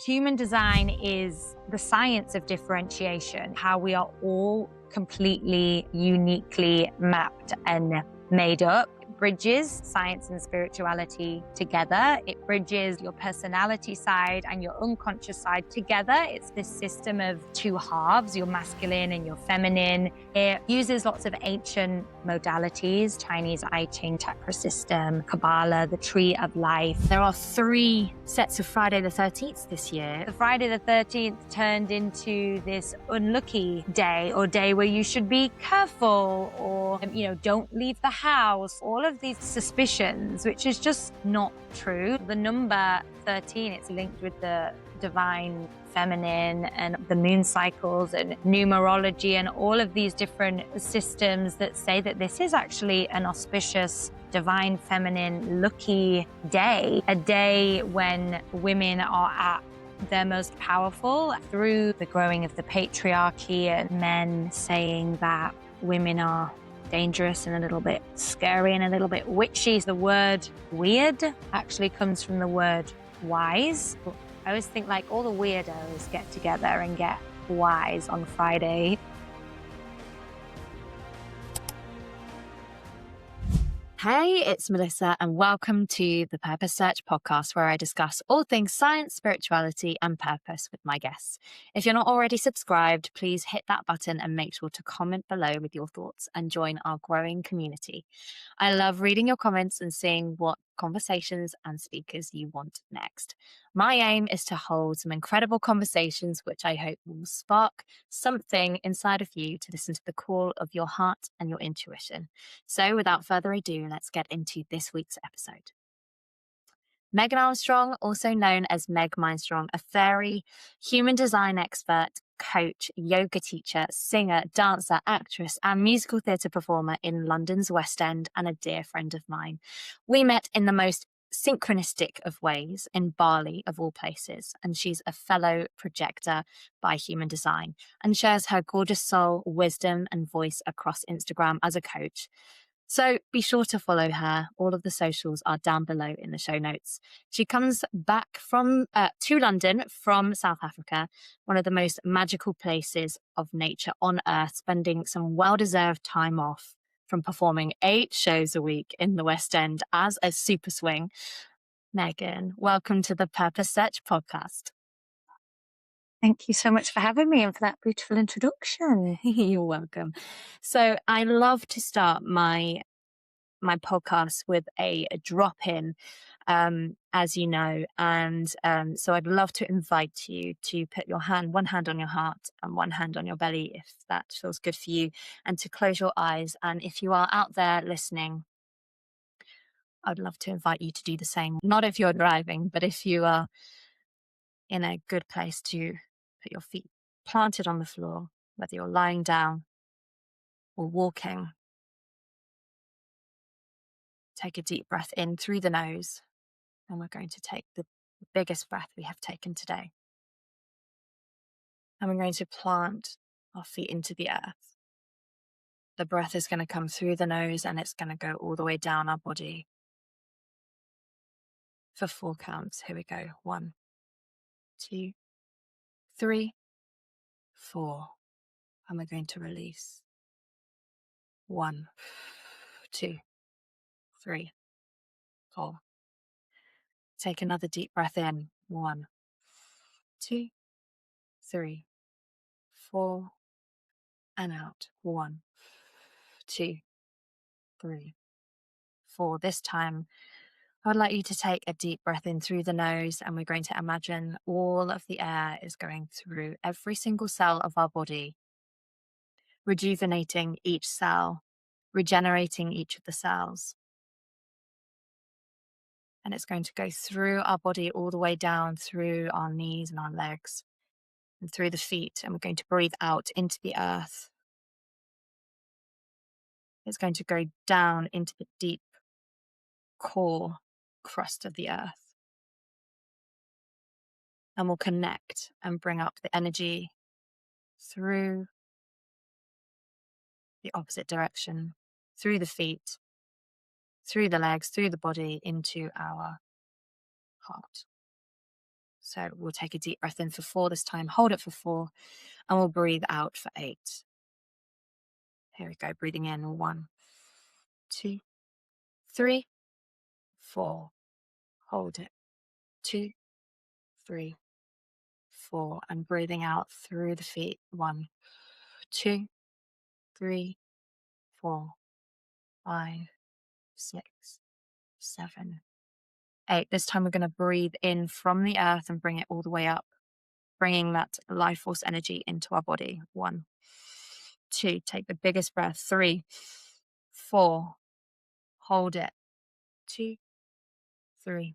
Human design is the science of differentiation, how we are all completely, uniquely mapped and made up. It bridges science and spirituality together. It bridges your personality side and your unconscious side together. It's this system of two halves, your masculine and your feminine. It uses lots of ancient modalities, Chinese I Ching chakra system, Kabbalah, the tree of life. There are 3 sets of Friday the 13th this year. The Friday the 13th turned into this unlucky day, or day where you should be careful, or, don't leave the house. All of these suspicions, which is just not true. The number 13, it's linked with the divine feminine and the moon cycles and numerology and all of these different systems that say that this is actually an auspicious divine feminine lucky day, a day when women are at their most powerful through the growing of the patriarchy and men saying that women are dangerous and a little bit scary and a little bit witchy. The word weird actually comes from the word wise. I always think like all the weirdos get together and get wise on Friday. Hey, it's Melissa, and welcome to the Purpose Search podcast, where I discuss all things science, spirituality, and purpose with my guests. If you're not already subscribed, please hit that button and make sure to comment below with your thoughts and join our growing community. I love reading your comments and seeing what conversations and speakers you want next. My aim is to hold some incredible conversations, which I hope will spark something inside of you to listen to the call of your heart and your intuition. So without further ado, let's get into this week's episode. Meg Armstrong, also known as Meg Mindstrong, a fairy, human design expert, coach, yoga teacher, singer, dancer, actress, and musical theatre performer in London's West End, and a dear friend of mine. We met in the most synchronistic of ways in Bali, of all places, and she's a fellow projector by human design and shares her gorgeous soul, wisdom, and voice across Instagram as a coach. So be sure to follow her. All of the socials are down below in the show notes. She comes back to London from South Africa, one of the most magical places of nature on earth, spending some well-deserved time off from performing 8 shows a week in the West End as a super swing. Megan, welcome to the Purpose Search podcast. Thank you so much for having me and for that beautiful introduction. You're welcome. So I love to start my podcast with a drop-in, as you know, and so I'd love to invite you to put one hand on your heart and one hand on your belly, if that feels good for you, and to close your eyes. And if you are out there listening, I'd love to invite you to do the same. Not if you're driving, but if you are in a good place to put your feet planted on the floor, whether you're lying down or walking. Take a deep breath in through the nose, and we're going to take the biggest breath we have taken today. And we're going to plant our feet into the earth. The breath is going to come through the nose and it's going to go all the way down our body. For 4 counts, here we go. 1, 2, 3, 4. And we're going to release. 1, 2, 3, 4. Take another deep breath in. 1, 2, 3, 4. And out. 1, 2, 3, 4. This time, I would like you to take a deep breath in through the nose, and we're going to imagine all of the air is going through every single cell of our body, rejuvenating each cell, regenerating each of the cells. And it's going to go through our body all the way down through our knees and our legs and through the feet. And we're going to breathe out into the earth. It's going to go down into the deep core crust of the earth. And we'll connect and bring up the energy through the opposite direction, through the feet, through the legs, through the body, into our heart. So we'll take a deep breath in for 4 this time, hold it for 4, and we'll breathe out for 8. Here we go, breathing in, 1, 2, 3, 4. Hold it, 2, 3, 4, and breathing out through the feet, 1, 2, 3, 4, 5, 6, 7, 8. This time we're going to breathe in from the earth and bring it all the way up, bringing that life force energy into our body. 1, 2, take the biggest breath. 3, 4, hold it. 2, 3,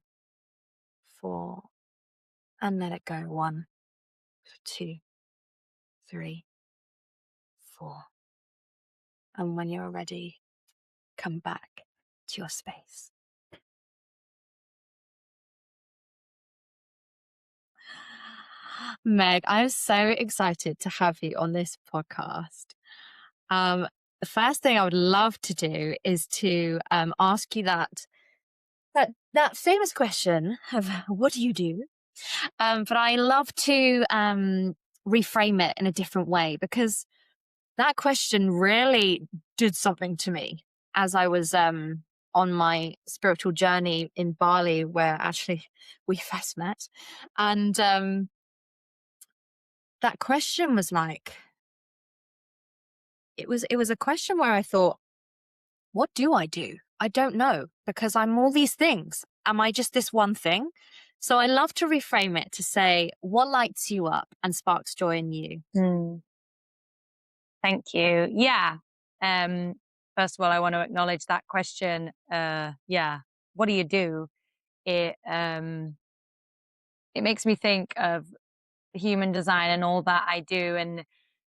4, and let it go. 1, 2, 3, 4. And when you're ready, come back to your space. Meg, I'm so excited to have you on this podcast. The first thing I would love to do is to ask you that famous question of what do you do? But I love to reframe it in a different way, because that question really did something to me as I was on my spiritual journey in Bali, where actually we first met. And that question was like, it was a question where I thought, what do? I don't know, because I'm all these things. Am I just this one thing? So I love to reframe it to say, what lights you up and sparks joy in you? Thank you. Yeah. First of all, I want to acknowledge that question. What do you do? It makes me think of human design and all that I do, and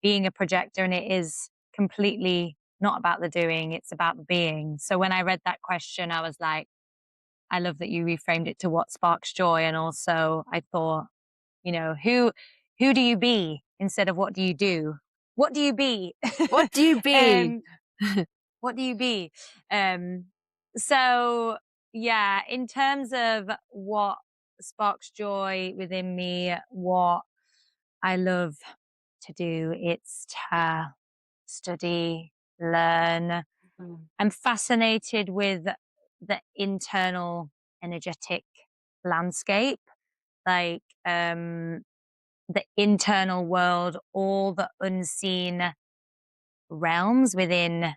being a projector, and it is completely not about the doing, it's about the being. So when I read that question, I was like, I love that you reframed it to what sparks joy. And also I thought, who do you be instead of what do you do? What do you be? What do you be? What do you be? So yeah, in terms of what sparks joy within me, what I love to do, it's to study, learn. I'm fascinated with the internal energetic landscape, like the internal world, all the unseen realms within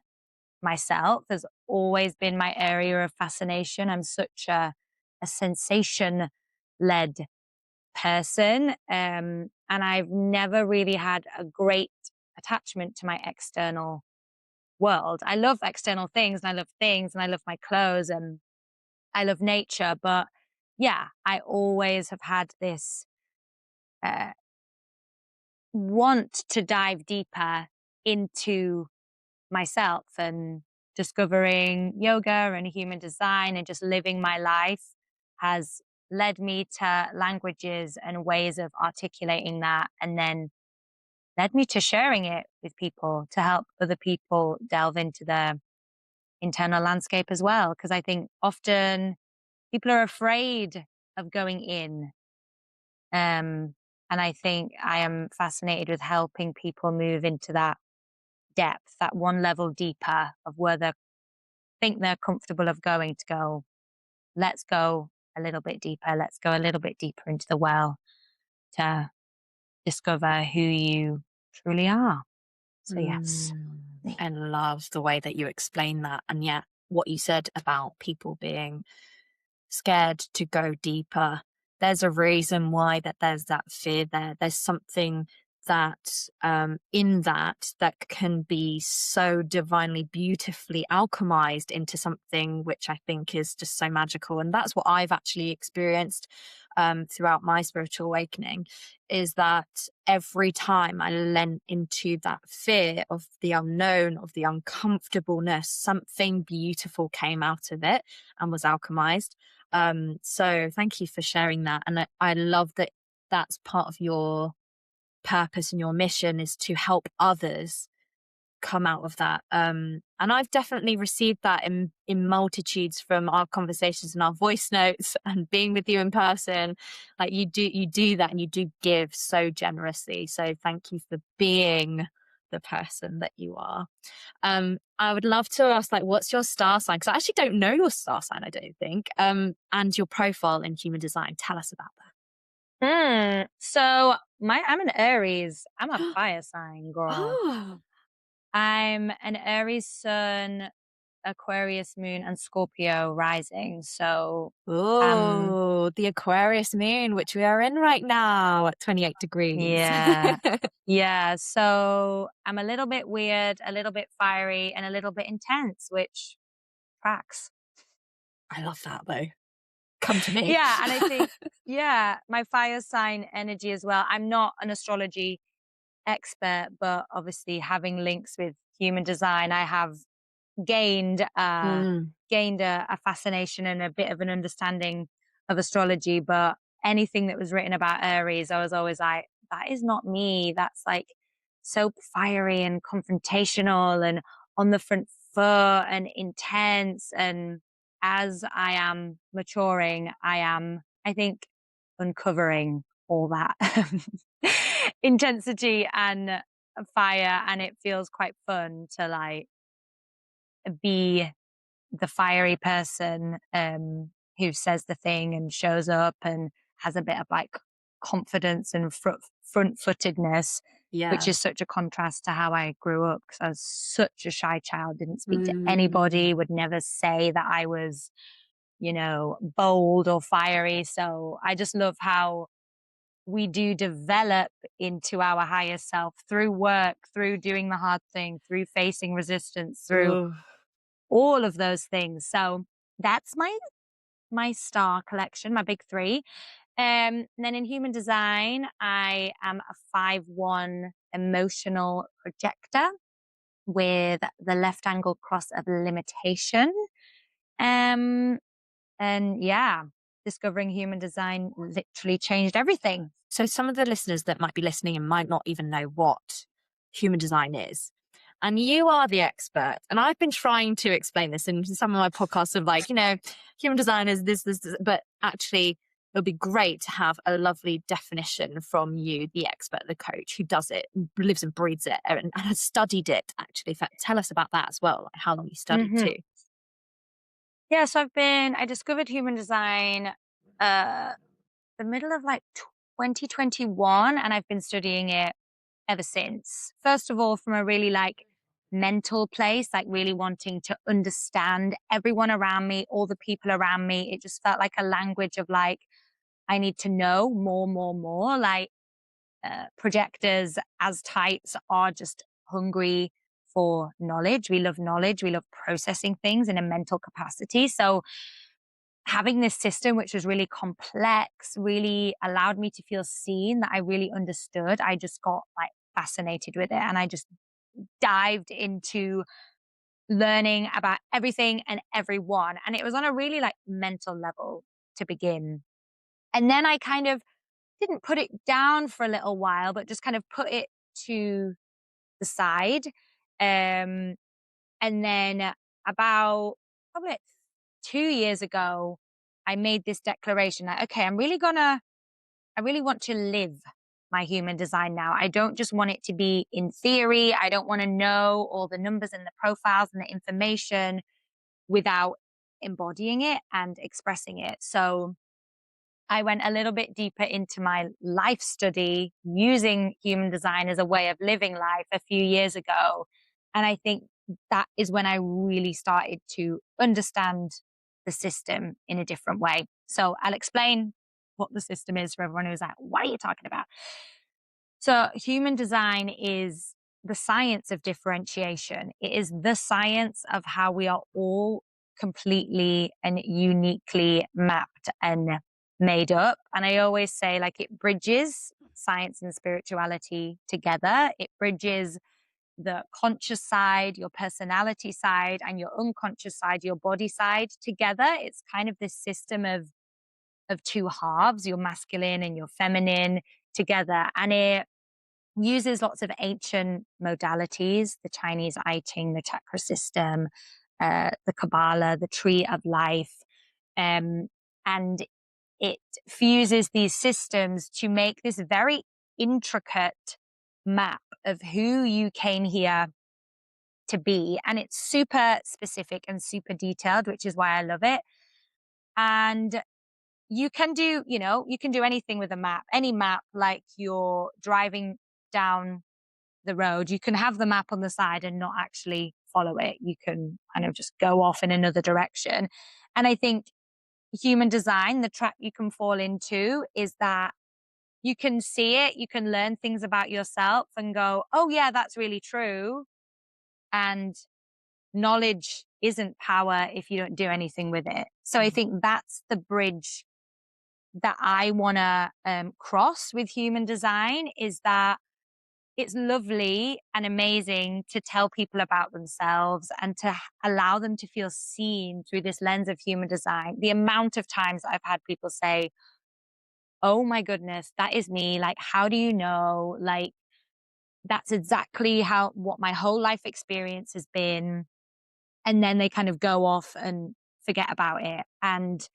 myself has always been my area of fascination. I'm such a sensation led person. And I've never really had a great attachment to my external world. I love external things, and I love things, and I love my clothes, and I love nature. But yeah, I always have had this uh, want to dive deeper into myself, and discovering yoga and human design and just living my life has led me to languages and ways of articulating that, and then led me to sharing it with people to help other people delve into their internal landscape as well. Because I think often people are afraid of going in. And I think I am fascinated with helping people move into that depth, that one level deeper of where they think they're comfortable of going, to go, let's go a little bit deeper. Let's go a little bit deeper into the well to discover who you truly are. So yes. I love the way that you explain that. And yet what you said about people being scared to go deeper, there's a reason why there's that fear there. There's something that in that can be so divinely beautifully alchemized into something which I think is just so magical. And that's what I've actually experienced throughout my spiritual awakening, is that every time I leant into that fear of the unknown, of the uncomfortableness, something beautiful came out of it and was alchemized. So thank you for sharing that. And I love that that's part of your purpose and your mission, is to help others come out of that. And I've definitely received that in multitudes from our conversations and our voice notes and being with you in person. Like you do that, and you do give so generously. So thank you for being the person that you are. I would love to ask, like, what's your star sign? Because I actually don't know your star sign, I don't think. And your profile in human design. Tell us about So I'm an Aries. I'm a fire sign girl. that. I'm an Aries sun, Aquarius moon, and Scorpio rising. So Oh, the Aquarius moon, which we are in right now at 28 degrees. yeah. Yeah. So I'm a little bit weird, a little bit fiery, and a little bit intense, which tracks. I love that though. Come to me. Yeah. And I think, yeah, my fire sign energy as well. I'm not an astrology expert, but obviously having links with human design, I have gained Mm. a fascination and a bit of an understanding of astrology. But anything that was written about Aries, I was always like, that is not me. That's like so fiery and confrontational and on the front foot and intense. And as I am maturing, I am, I think, uncovering all that intensity and fire. And it feels quite fun to like be the fiery person who says the thing and shows up and has a bit of like confidence and front-footedness, which Yeah. is such a contrast to how I grew up because I was such a shy child, didn't speak to Mm. anybody, would never say that I was, bold or fiery. So I just love how we do develop into our higher self through work, through doing the hard thing, through facing resistance, through Oh, all of those things. So that's my star collection, my big three. And then in human design, I am a 5-1 emotional projector with the left angle cross of limitation. Um, and yeah, discovering human design literally changed everything. so some of the listeners that might be listening and might not even know what human design is. And you are the expert. And I've been trying to explain this in some of my podcasts of like, human design is this, but actually it'll be great to have a lovely definition from you, the expert, the coach who does it, lives and breathes it, and has studied it actually. In fact, tell us about that as well, like how long you studied Hmm. too. Yeah, so I discovered human design uh the middle of like 2021, and I've been studying it ever since. First of all, from a really like mental place, like really wanting to understand everyone around me, all the people around me. It just felt like a language of like, I need to know more, more, more. Like projectors as types are just hungry for knowledge. We love knowledge. We love processing things in a mental capacity. So having this system, which was really complex, really allowed me to feel seen, that I really understood. I just got like fascinated with it. And I just dived into learning about everything and everyone. And it was on a really like mental level to begin. And then I kind of didn't put it down for a little while, but just kind of put it to the side. Um, and then about probably like 2 years ago, I made this declaration that, okay, I really want to live my human design now. I don't just want it to be in theory. I don't want to know all the numbers and the profiles and the information without embodying it and expressing it. So I went a little bit deeper into my life study using human design as a way of living life a few years ago. And I think that is when I really started to understand the system in a different way. So I'll explain what the system is for everyone who's like, what are you talking about? So human design is the science of differentiation. It is the science of how we are all completely and uniquely mapped and made up. And I always say, like, it bridges science and spirituality together. It bridges the conscious side, your personality side, and your unconscious side, your body side together. It's kind of this system of two halves, your masculine and your feminine together. And uses lots of ancient modalities, the Chinese I Ching, the chakra system, the Kabbalah, the tree of life. And it fuses these systems to make this very intricate map of who you came here to be. And it's super specific and super detailed, which is why I love it. And you can do, you can do anything with a map, any map, like you're driving down the road. You can have the map on the side and not actually follow it. You can kind of just go off in another direction. And I think human design, the trap you can fall into is that you can see it, you can learn things about yourself and go, oh, yeah, that's really true. And knowledge isn't power if you don't do anything with it. So I think that's the bridge that I want to cross with human design, is that it's lovely and amazing to tell people about themselves and to allow them to feel seen through this lens of human design. The amount of times I've had people say, oh my goodness, that is me. Like, how do you know? Like, that's exactly what my whole life experience has been. And then they kind of go off and forget about it. And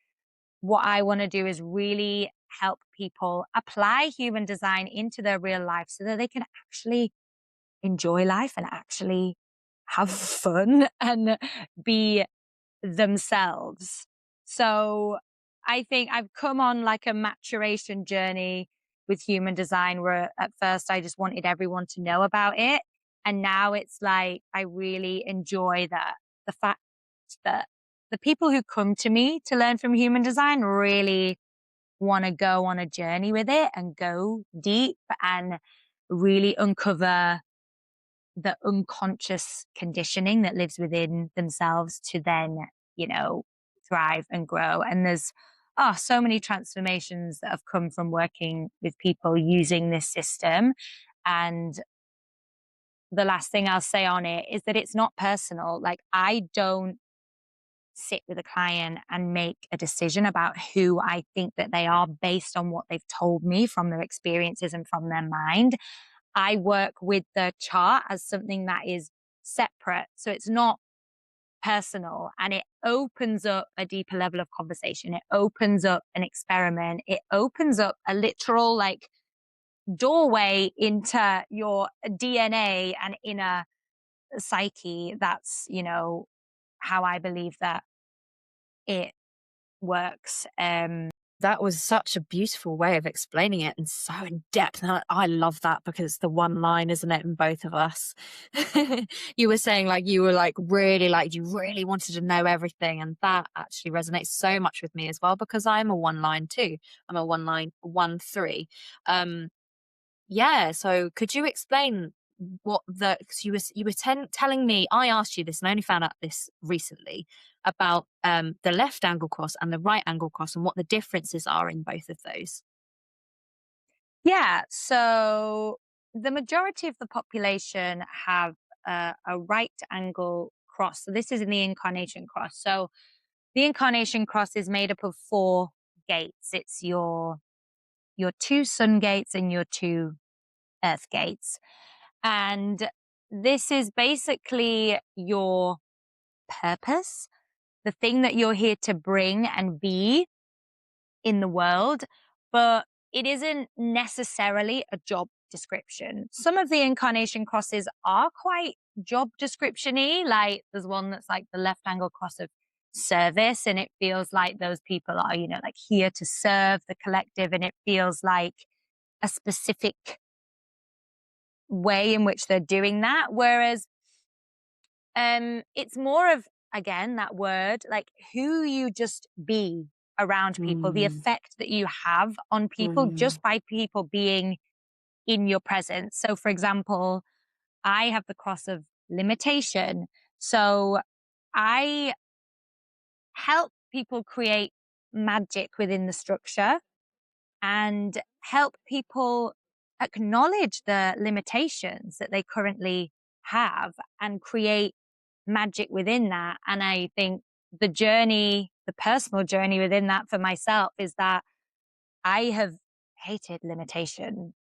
what I want to do is really help people apply human design into their real life so that they can actually enjoy life and actually have fun and be themselves. So I think I've come on like a maturation journey with human design, where at first I just wanted everyone to know about it. And now it's like I really enjoy the fact that the people who come to me to learn from human design really want to go on a journey with it and go deep and really uncover the unconscious conditioning that lives within themselves to then, thrive and grow. And there's so many transformations that have come from working with people using this system. And the last thing I'll say on it is that it's not personal. Like, I don't sit with a client and make a decision about who I think that they are based on what they've told me from their experiences and from their mind. I work with the chart as something that is separate. So it's not personal, and it opens up a deeper level of conversation. It opens up an experiment. It opens up a literal like doorway into your DNA and inner psyche. That's, how I believe that it works. That was such a beautiful way of explaining it and so in depth. And I love that because it's the one line, isn't it, in both of us? You were saying like you were like really like you really wanted to know everything. And that actually resonates so much with me as well, because I'm a one line too. I'm a one line 1-3. Yeah. So could you explain what cause you were telling me, I asked you this and I only found out this recently, about the left angle cross and the right angle cross and what the differences are in both of those. Yeah. So the majority of the population have a right angle cross. So this is in the incarnation cross. So the incarnation cross is made up of 4 gates. It's your 2 sun gates and your 2 earth gates. And this is basically your purpose, the thing that you're here to bring and be in the world, but it isn't necessarily a job description. Some of the incarnation crosses are quite job description-y, like there's one that's like the left angle cross of service, and it feels like those people are, like here to serve the collective, and it feels like a specific way in which they're doing that. Whereas it's more of, again, that word, like who you just be around people, the Mm, effect that you have on people mm, just by people being in your presence. So, for example, I have the cross of limitation. So I help people create magic within the structure and help people acknowledge the limitations that they currently have and create magic within that. And I think the journey, the personal journey within that for myself is that I have hated limitation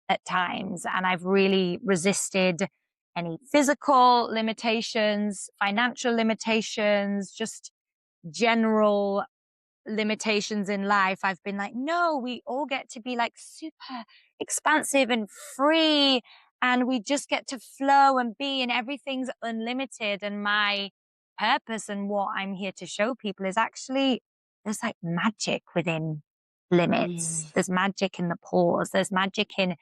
at times. And I've really resisted any physical limitations, financial limitations, just general limitations in life. I've been like, no, we all get to be like super expansive and free, and we just get to flow and be, and everything's unlimited. And my purpose and what I'm here to show people is actually there's like magic within limits. There's magic in the pause. There's magic in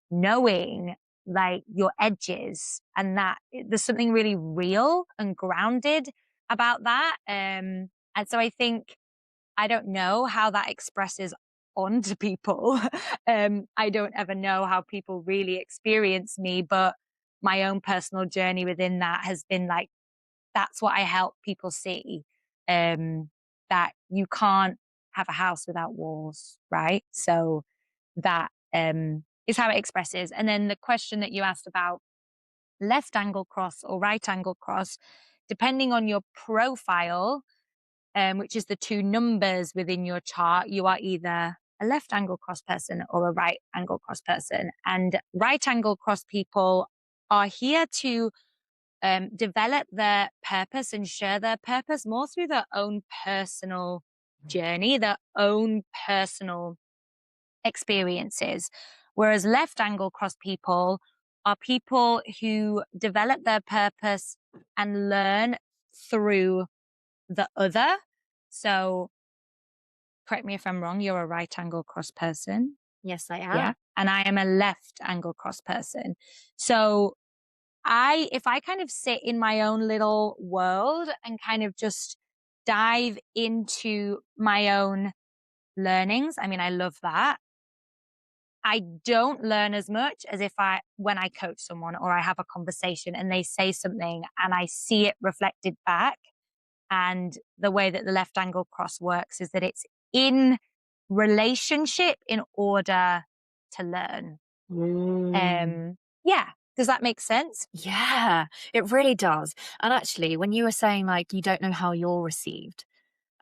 knowing like your edges, and that there's something really real and grounded about that. And so I think I don't know how that expresses onto people. I don't ever know how people really experience me, but my own personal journey within that has been like, that's what I help people see. That you can't have a house without walls, right? So that is how it expresses. And then the question that you asked about left angle cross or right angle cross, depending on your profile, which is the two numbers within your chart, you are either a left angle cross person or a right angle cross person. And right angle cross people are here to develop their purpose and share their purpose more through their own personal journey, their own personal experiences. Whereas left angle cross people are people who develop their purpose and learn through the other. So correct me if I'm wrong, you're a right angle cross person. Yes, I am. Yeah. And I am a left angle cross person. So if I kind of sit in my own little world and kind of just dive into my own learnings, I mean, I love that. I don't learn as much as when I coach someone or I have a conversation and they say something and I see it reflected back. And the way that the left angle cross works is that it's in relationship in order to learn. Yeah. Does that make sense? Yeah, it really does. And actually, when you were saying like you don't know how you're received,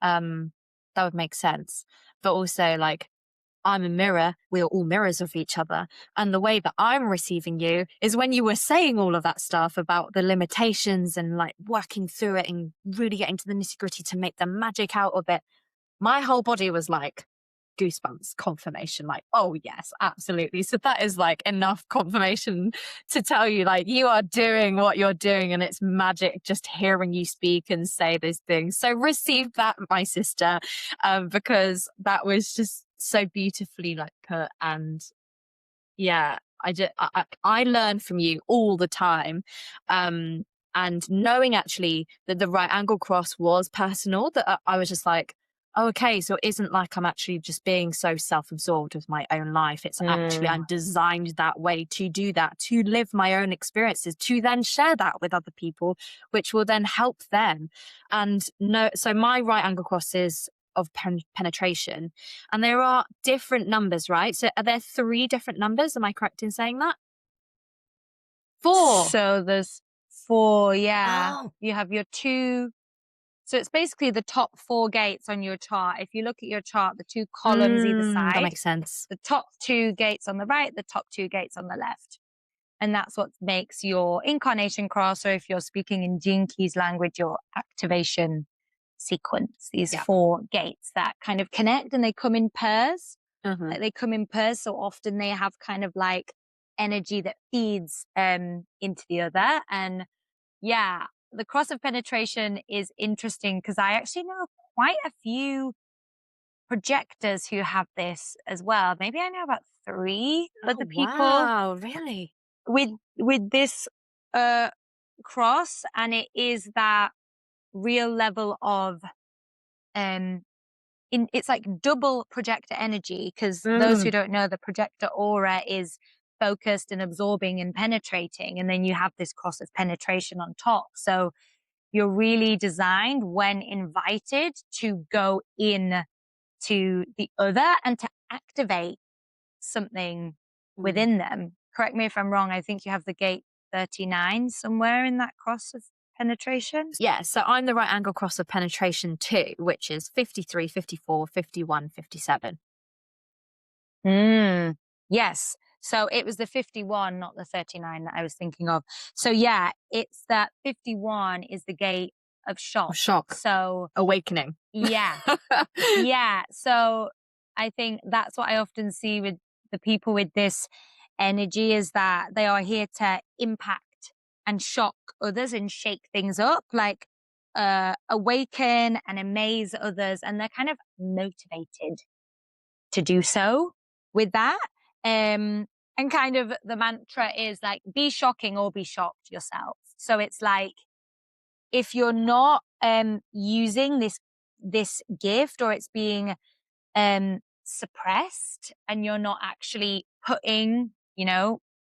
that would make sense. But also like I'm a mirror, we're all mirrors of each other. And the way that I'm receiving you is when you were saying all of that stuff about the limitations and like working through it and really getting to the nitty-gritty to make the magic out of it. My whole body was like goosebumps, confirmation, like, oh yes, absolutely. So that is like enough confirmation to tell you like you are doing what you're doing, and it's magic just hearing you speak and say those things. So receive that, my sister, because that was just so beautifully like put. And yeah, I learn from you all the time. And knowing actually that the right angle cross was personal, that I was just like, oh, okay, so it isn't like I'm actually just being so self-absorbed with my own life. It's actually I'm designed that way to do that, to live my own experiences, to then share that with other people, which will then help them. And no, so my right angle cross is of penetration, and there are different numbers, right? So are there 3 different numbers? Am I correct in saying that? 4. So there's 4, yeah. Oh. You have your 2. So it's basically the top 4 gates on your chart. If you look at your chart, the 2 columns either side. That makes sense. The top 2 gates on the right, the top 2 gates on the left. And that's what makes your incarnation cross, or if you're speaking in Gene Keys language, your activation sequence. These 4 gates that kind of connect, and they come in pairs. Like they come in pairs, so often they have kind of like energy that feeds into the other. And yeah, the cross of penetration is interesting because I actually know quite a few projectors who have this as well. Maybe I know about 3 other people. Wow, really? With this cross, and it is that real level of it's like double projector energy, because those who don't know, the projector aura is focused and absorbing and penetrating, and then you have this cross of penetration on top. So you're really designed, when invited, to go in to the other and to activate something within them. Correct me if I'm wrong. I think you have the gate 39 somewhere in that cross of penetration. Yeah, so I'm the right angle cross of penetration 2, which is 53, 54, 51, 57. Yes. So it was the 51, not the 39 that I was thinking of. So yeah, it's that 51 is the gate of shock. Shock. So Awakening. yeah. Yeah. So I think that's what I often see with the people with this energy, is that they are here to impact and shock others and shake things up, like awaken and amaze others. And they're kind of motivated to do so with that. And kind of the mantra is like, be shocking or be shocked yourself. So it's like, if you're not using this gift, or it's being suppressed, and you're not actually putting,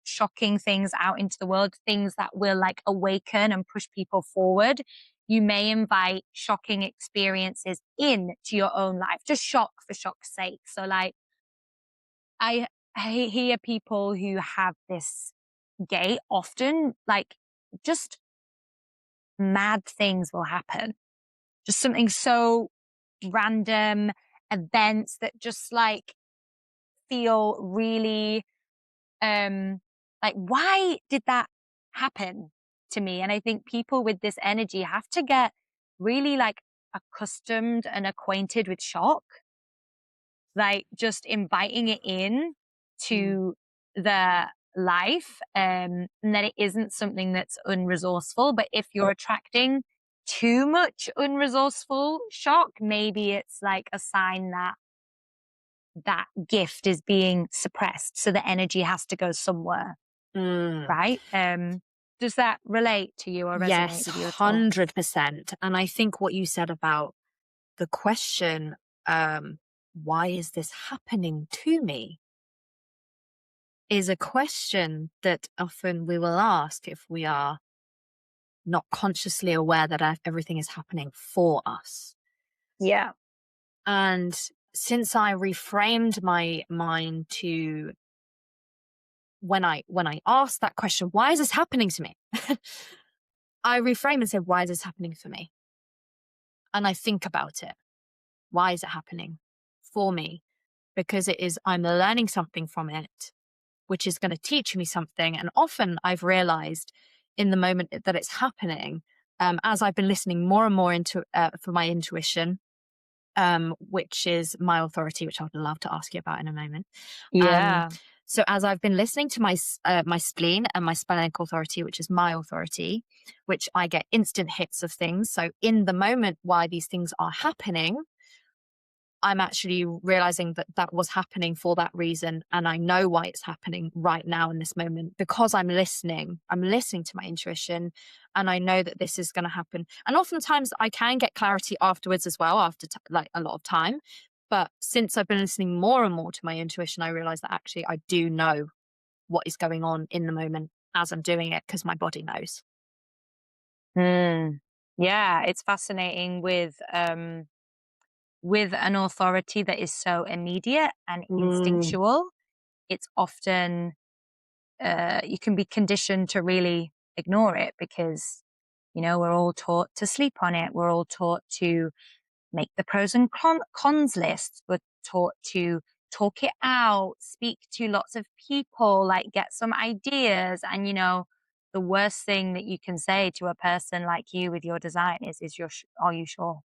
shocking things out into the world, things that will like awaken and push people forward, you may invite shocking experiences into your own life, just shock for shock's sake. So like, I hear people who have this gate often, like, just mad things will happen. Just something so random, events that just like feel really like, why did that happen to me? And I think people with this energy have to get really like accustomed and acquainted with shock, like just inviting it in to the life, and that it isn't something that's unresourceful. But if you're attracting too much unresourceful shock, maybe it's like a sign that that gift is being suppressed, so the energy has to go somewhere. Right? Does that relate to you or resonate Yes, with you at all? 100%. And I think what you said about the question, why is this happening to me, is a question that often we will ask if we are not consciously aware that everything is happening for us. Yeah. And since I reframed my mind to, when I asked that question, why is this happening to me? I reframe and say, why is this happening for me? And I think about it. Why is it happening for me? Because I'm learning something from it, which is going to teach me something. And often I've realized in the moment that it's happening, as I've been listening more and more into for my intuition, which is my authority, which I'd love to ask you about in a moment. Yeah. So as I've been listening to my spleen and my splenic authority, which is my authority, which I get instant hits of things. So in the moment while these things are happening, I'm actually realizing that that was happening for that reason. And I know why it's happening right now in this moment, because I'm listening to my intuition, and I know that this is going to happen. And oftentimes I can get clarity afterwards as well, after like a lot of time. But since I've been listening more and more to my intuition, I realize that actually I do know what is going on in the moment as I'm doing it, because my body knows. Yeah, it's fascinating with an authority that is so immediate and instinctual. It's often you can be conditioned to really ignore it, because we're all taught to sleep on it. We're all taught to make the pros and cons lists. We're taught to talk it out, speak to lots of people, like get some ideas. And the worst thing that you can say to a person like you with your design is are you sure?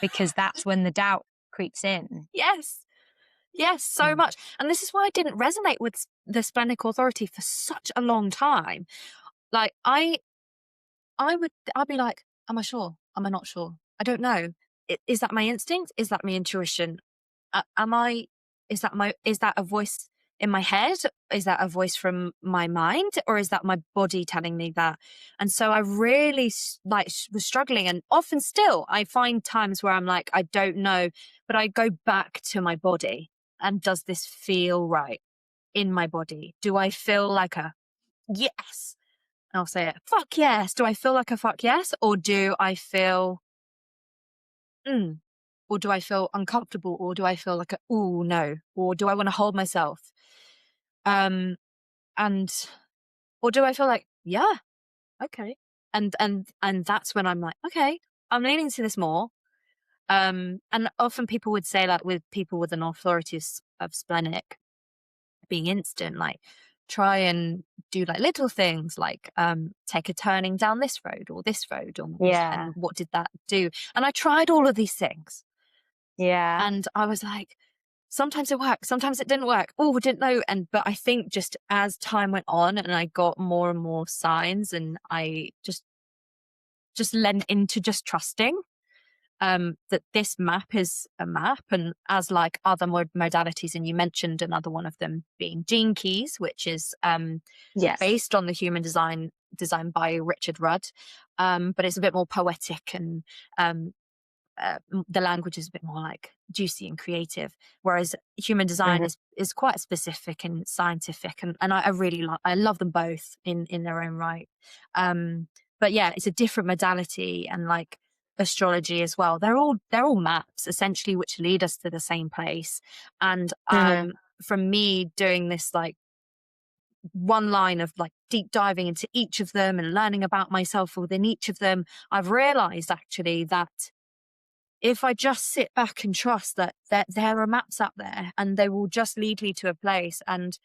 Because that's when the doubt creeps in. Yes, so much. And this is why I didn't resonate with the splenic authority for such a long time. Like I'd be like, am I sure? Am I not sure? I don't know. Is that my instinct? Is that my intuition? Is that a voice in my head? Is that a voice from my mind? Or is that my body telling me that? And so I really was struggling, and often still I find times where I'm like, I don't know, but I go back to my body. And does this feel right in my body? Do I feel like a yes? I'll say it. Fuck yes. Do I feel like a fuck yes? Or do I feel, or do I feel uncomfortable? Or do I feel like a, ooh, no? Or do I want to hold myself? And, or do I feel like, yeah, okay. And that's when I'm like, okay, I'm leaning to this more. And often people would say, like, with people with an authority of splenic, being instant. Like, try and do like little things like take a turning down this road or this road, and what did that do? And I tried all of these things, and I was like, sometimes it worked, sometimes it didn't work. Oh, we didn't know. But I think just as time went on and I got more and more signs, and I just lent into just trusting that this map is a map, and as like other modalities, and you mentioned another one of them being gene keys, which is based on the human design by Richard Rudd, but it's a bit more poetic, and the language is a bit more like juicy and creative, whereas human design is quite specific and scientific, and I really I love them both in their own right. But yeah, it's a different modality, and like astrology as well, they're all maps essentially which lead us to the same place. And from me doing this like one line of like deep diving into each of them and learning about myself within each of them, I've realized actually that if I just sit back and trust that there are maps out there and they will just lead me to a place, and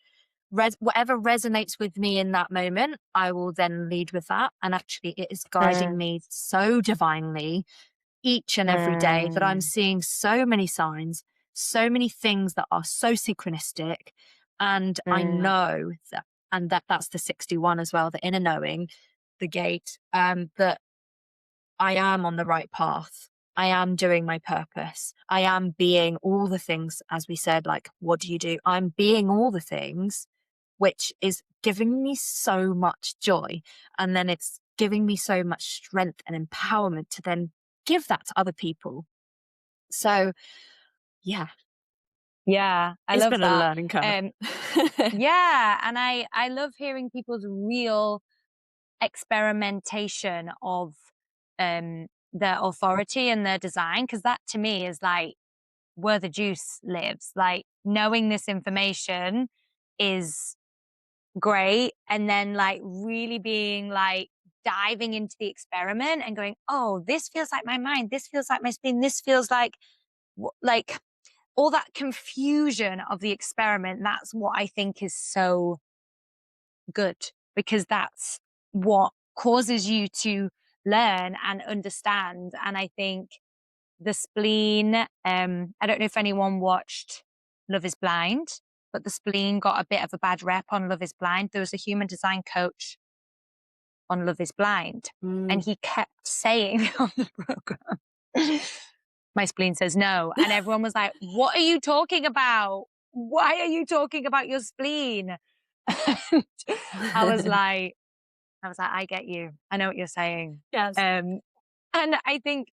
whatever resonates with me in that moment, I will then lead with that. And actually it is guiding me so divinely each and every day that I'm seeing so many signs, so many things that are so synchronistic. And I know that, and that's the 61 as well, the inner knowing, the gate, that I am on the right path. I am doing my purpose. I am being all the things, as we said, like, what do you do? I'm being all the things, which is giving me so much joy. And then it's giving me so much strength and empowerment to then give that to other people. So, yeah. Yeah, I It's love been that. a learning curve. Yeah, and I love hearing people's real experimentation of their authority and their design, because that to me is like where the juice lives. Like, knowing this information is great, and then like really being like diving into the experiment and going, oh, this feels like my mind, this feels like my spleen, this feels like all that confusion of the experiment. That's what I think is so good, because that's what causes you to learn and understand. And I think the spleen, I don't know if anyone watched Love is Blind, but the spleen got a bit of a bad rep on Love is Blind. There was a human design coach on Love is Blind, and he kept saying on the program, my spleen says no. And everyone was like, what are you talking about? Why are you talking about your spleen? And I was like, I get you. I know what you're saying. Yes. And I think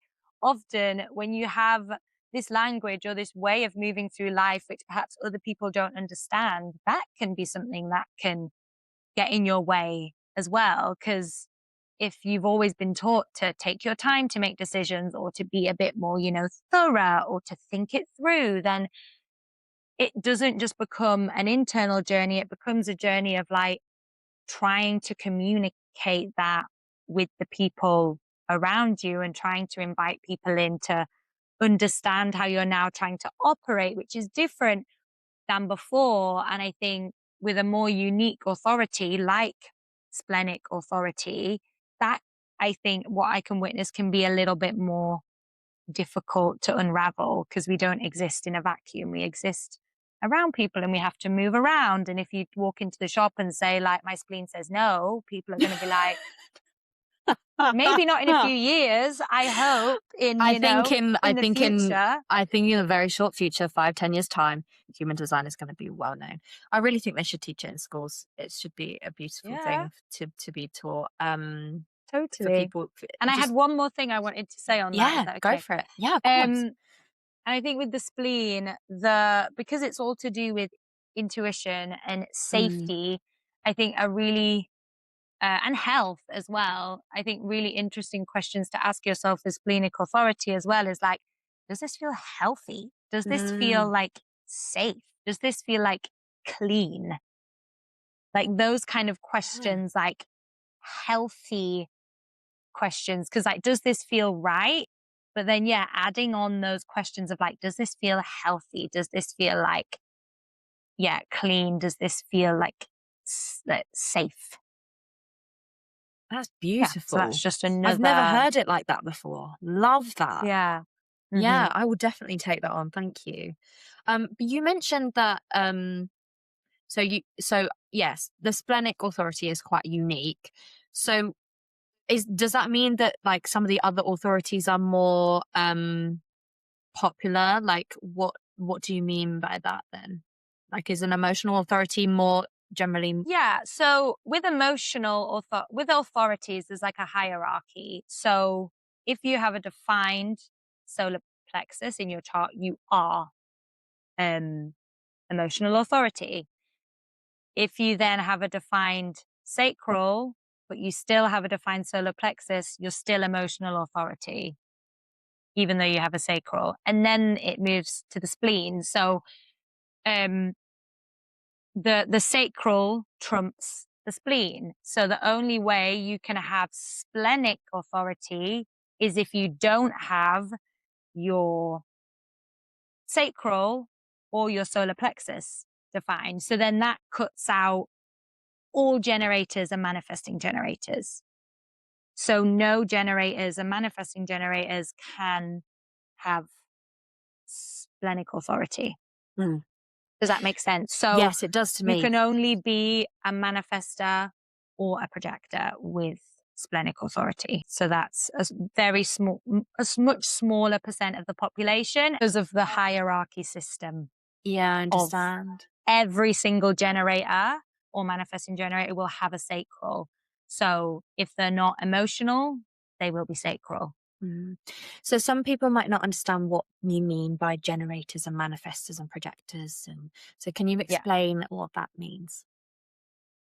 often when you have this language or this way of moving through life, which perhaps other people don't understand, that can be something that can get in your way as well. Because if you've always been taught to take your time to make decisions, or to be a bit more, thorough, or to think it through, then it doesn't just become an internal journey. It becomes a journey of like trying to communicate that with the people around you, and trying to invite people in to understand how you're now trying to operate, which is different than before. And I think with a more unique authority, like splenic authority, that I think what I can witness can be a little bit more difficult to unravel, because we don't exist in a vacuum. We exist around people, and we have to move around. And if you walk into the shop and say, like, my spleen says no, people are going to be like, maybe not in a few years. I hope in the future. I think in a very short future, 5-10 years time, human design is going to be well known. I really think they should teach it in schools. It should be a beautiful thing to be taught. Totally. For people. And I had one more thing I wanted to say on that. Yeah, Is that okay? go for it. Yeah, of course. And I think with the spleen, because it's all to do with intuition and safety, I think are really and health as well. I think really interesting questions to ask yourself as splenic authority as well is like, does this feel healthy? Does this feel like safe? Does this feel like clean? Like those kind of questions, like healthy questions. Because like, does this feel right? But then, yeah, adding on those questions of like, does this feel healthy? Does this feel like clean does this feel like safe. That's Yeah, so that's beautiful. just I've never another. heard it like that before. Love that. Yeah. Yeah, I will definitely take that on. Thank you. But you mentioned that so yes, the splenic authority is quite unique. So does that mean that like some of the other authorities are more popular? Like what do you mean by that then? Like is an emotional authority more generally? Yeah. So with with authorities, there's like a hierarchy. So if you have a defined solar plexus in your chart, you are um, emotional authority. If you then have a defined sacral, but you still have a defined solar plexus, you're still emotional authority, even though you have a sacral. And then it moves to the spleen. So um, the sacral trumps the spleen. So the only way you can have splenic authority is if you don't have your sacral or your solar plexus defined. So then that cuts out all generators and manifesting generators. So no generators and manifesting generators can have splenic authority. Mm. Does that make sense? So Yes, it does to you me. can only be a manifester or a projector with splenic authority. So that's a very small, a much smaller percent of the population because of the hierarchy system Yeah, I of understand. every single generator or manifesting generator will have a sacral. So if they're not emotional, they will be sacral. Mm. So some people might not understand what you mean by generators and manifestors and projectors. And so can you Yeah. explain what that means?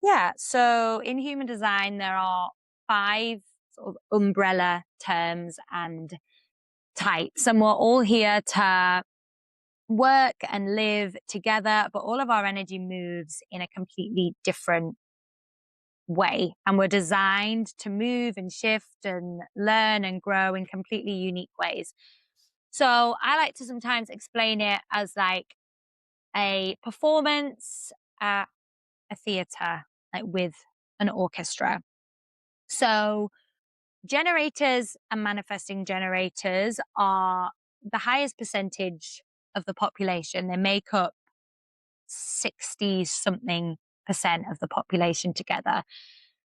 Yeah. So in human design, there are 5 sort of umbrella terms and types, and we're all here to work and live together, but all of our energy moves in a completely different way. And we're designed to move and shift and learn and grow in completely unique ways. So I like to sometimes explain it as like a performance at a theater, like with an orchestra. So generators and manifesting generators are the highest percentage of the population. They make up 60 something percent of the population together.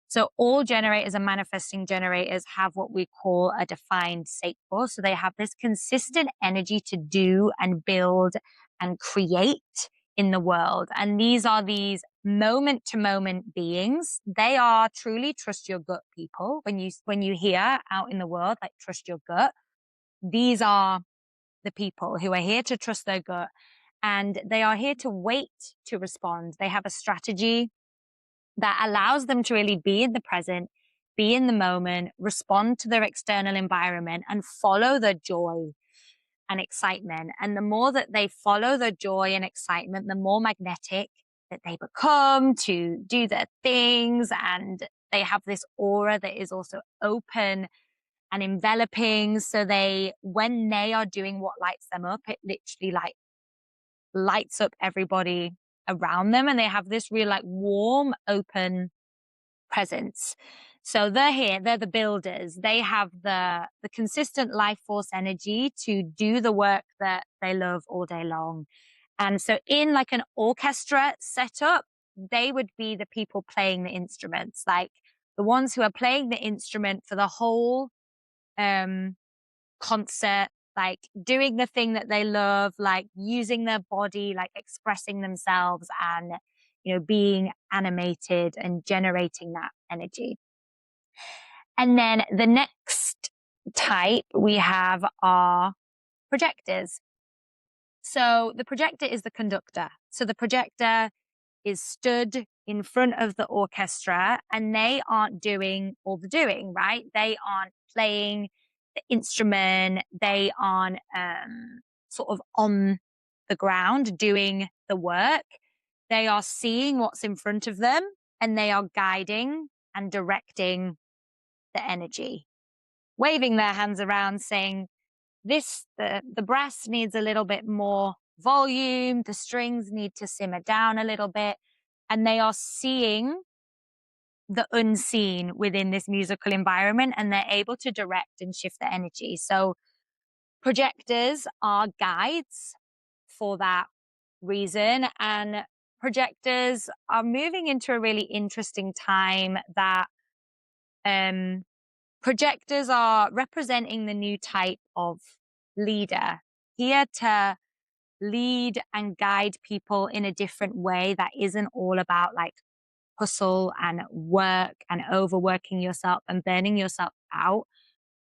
So all generators and manifesting generators have what we call a defined sacral. So they have this consistent energy to do and build and create in the world. And these are these moment to moment beings. They are truly trust your gut people. When you hear out in the world, like trust your gut, these are the people who are here to trust their gut, and they are here to wait to respond. They have a strategy that allows them to really be in the present, be in the moment, respond to their external environment, and follow their joy and excitement. And the more that they follow their joy and excitement, the more magnetic that they become to do their things. And they have this aura that is also open and enveloping. So when they are doing what lights them up, it literally like lights up everybody around them. And they have this real like warm, open presence. So they're here, they're the builders. They have the consistent life force energy to do the work that they love all day long. And so in like an orchestra setup, they would be the people playing the instruments, like the ones who are playing the instrument for the whole concert, like doing the thing that they love, like using their body, like expressing themselves and, being animated and generating that energy. And then the next type we have are projectors. So the projector is the conductor. So the projector is stood in front of the orchestra and they aren't doing all the doing, right? They aren't playing the instrument. They aren't sort of on the ground doing the work. They are seeing what's in front of them and they are guiding and directing the energy, waving their hands around saying, the brass needs a little bit more volume, the strings need to simmer down a little bit, and they are seeing the unseen within this musical environment, and they're able to direct and shift the energy. So projectors are guides for that reason, and projectors are moving into a really interesting time that projectors are representing the new type of leader, here to lead and guide people in a different way that isn't all about like hustle and work and overworking yourself and burning yourself out.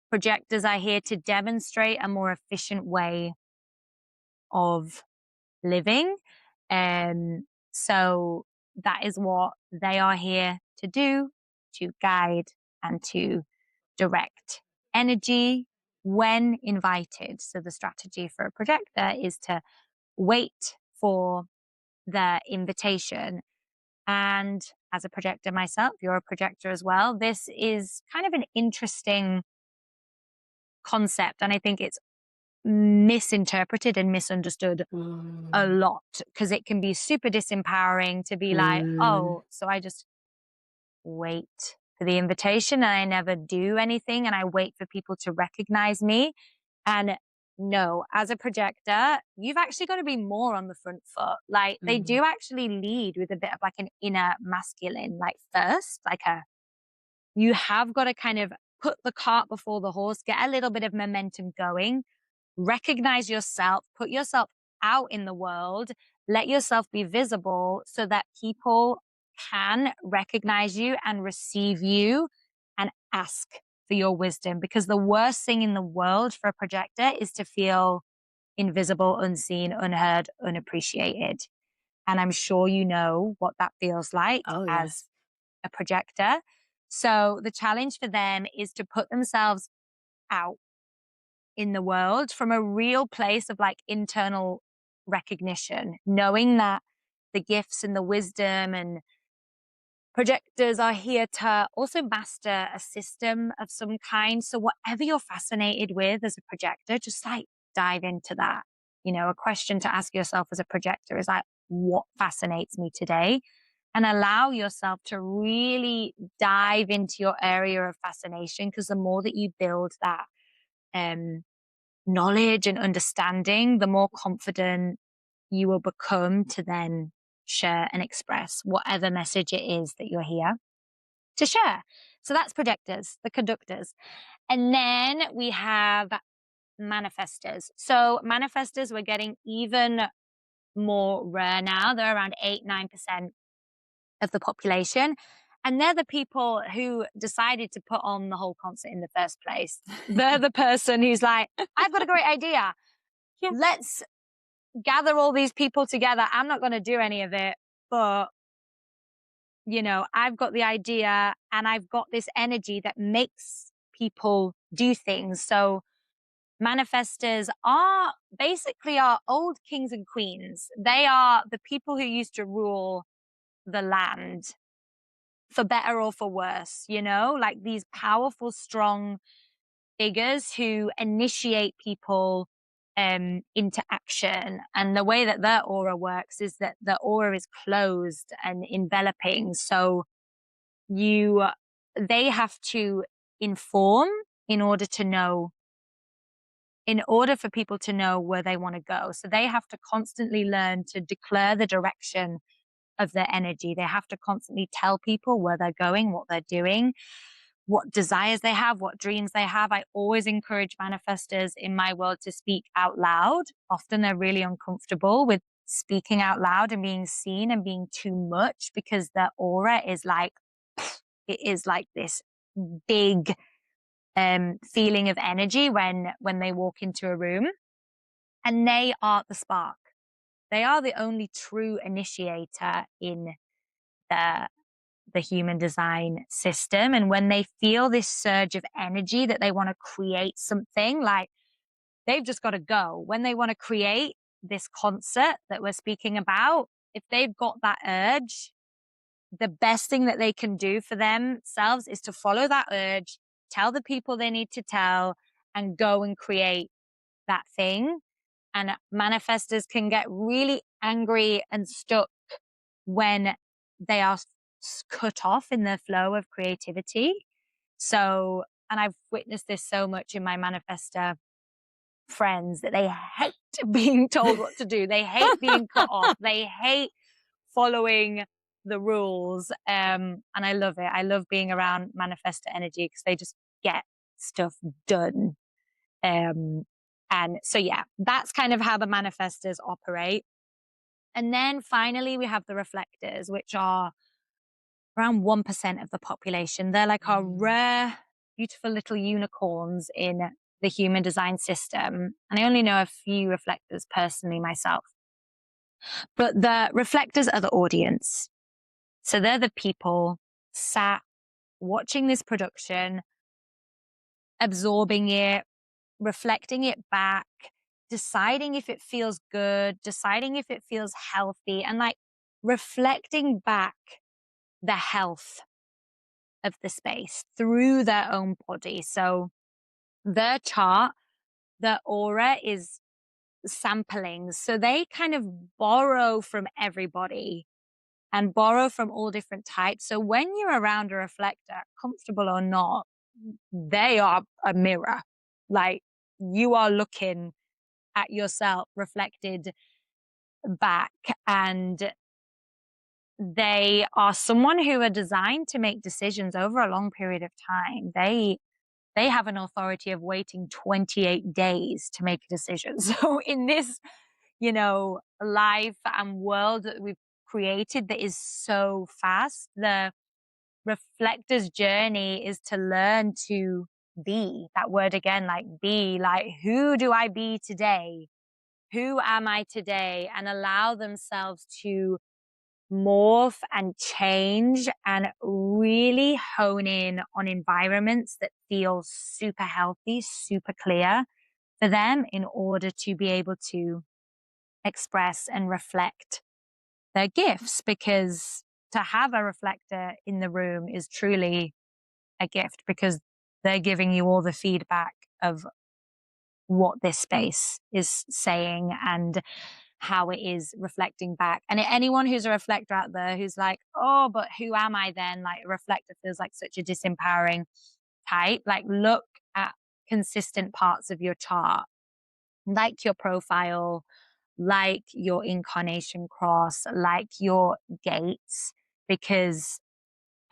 Projectors are here to demonstrate a more efficient way of living. So that is what they are here to do, to guide and to direct energy when invited. So the strategy for a projector is to wait for the invitation. And as a projector myself, you're a projector as well. This is kind of an interesting concept. And I think it's misinterpreted and misunderstood a lot, because it can be super disempowering to be like, oh, so I just wait for the invitation and I never do anything and I wait for people to recognize me. And no, as a projector, you've actually got to be more on the front foot. Like they do actually lead with a bit of like an inner masculine, like first, like you have got to kind of put the cart before the horse, get a little bit of momentum going, recognize yourself, put yourself out in the world, let yourself be visible so that people can recognize you and receive you and ask for your wisdom. Because the worst thing in the world for a projector is to feel invisible, unseen, unheard, unappreciated. And I'm sure you know what that feels like as a projector. So the challenge for them is to put themselves out in the world from a real place of like internal recognition, knowing that the gifts and the wisdom and projectors are here to also master a system of some kind. So whatever you're fascinated with as a projector, just like dive into that. You know, a question to ask yourself as a projector is like, what fascinates me today? And allow yourself to really dive into your area of fascination, because the more that you build that knowledge and understanding, the more confident you will become to then share and express whatever message it is that you're here to share. So that's projectors, the conductors. And then we have manifestors. So manifestors, we're getting even more rare now. They're around 8-9% of the population. And they're the people who decided to put on the whole concert in the first place. They're the person who's like, I've got a great idea. Let's gather all these people together. I'm not going to do any of it, but you know, I've got the idea and I've got this energy that makes people do things. So manifestors are basically our old kings and queens. They are the people who used to rule the land, for better or for worse, you know, like these powerful, strong figures who initiate people into action. And the way that their aura works is that the aura is closed and enveloping. So they have to inform in order to know, in order for people to know where they want to go. So they have to constantly learn to declare the direction of their energy. They have to constantly tell people where they're going, what they're doing, what desires they have, what dreams they have. I always encourage manifestors in my world to speak out loud. Often they're really uncomfortable with speaking out loud and being seen and being too much, because their aura is like, it is like this big feeling of energy when they walk into a room. And they are the spark. They are the only true initiator in the human design system. And when they feel this surge of energy that they want to create something, like they've just got to go. When they want to create this concert that we're speaking about, if they've got that urge, the best thing that they can do for themselves is to follow that urge, tell the people they need to tell, and go and create that thing. And manifestors can get really angry and stuck when they are cut off in the flow of creativity. So, and I've witnessed this so much in my manifestor friends that they hate being told what to do. They hate being cut off. They hate following the rules. And I love it. I love being around manifestor energy because they just get stuff done. And so, yeah, that's kind of how the manifestors operate. And then finally, we have the reflectors, which are around 1% of the population. They're like our rare, beautiful little unicorns in the human design system. And I only know a few reflectors personally myself. But the reflectors are the audience. So they're the people sat watching this production, absorbing it, reflecting it back, deciding if it feels good, deciding if it feels healthy, and like reflecting back the health of the space through their own body. So their chart, their aura is samplings. So they kind of borrow from everybody and borrow from all different types. So when you're around a reflector, comfortable or not, they are a mirror. Like you are looking at yourself reflected back, and they are someone who are designed to make decisions over a long period of time. They have an authority of waiting 28 days to make a decision. So in this, life and world that we've created that is so fast, the reflector's journey is to learn to be, that word again, like be, like who do I be today? Who am I today? And allow themselves to morph and change and really hone in on environments that feel super healthy, super clear for them in order to be able to express and reflect their gifts. Because to have a reflector in the room is truly a gift, because they're giving you all the feedback of what this space is saying and how it is reflecting back. And anyone who's a reflector out there who's like, oh, but who am I then? Like a reflector feels like such a disempowering type. Like look at consistent parts of your chart, like your profile, like your incarnation cross, like your gates, because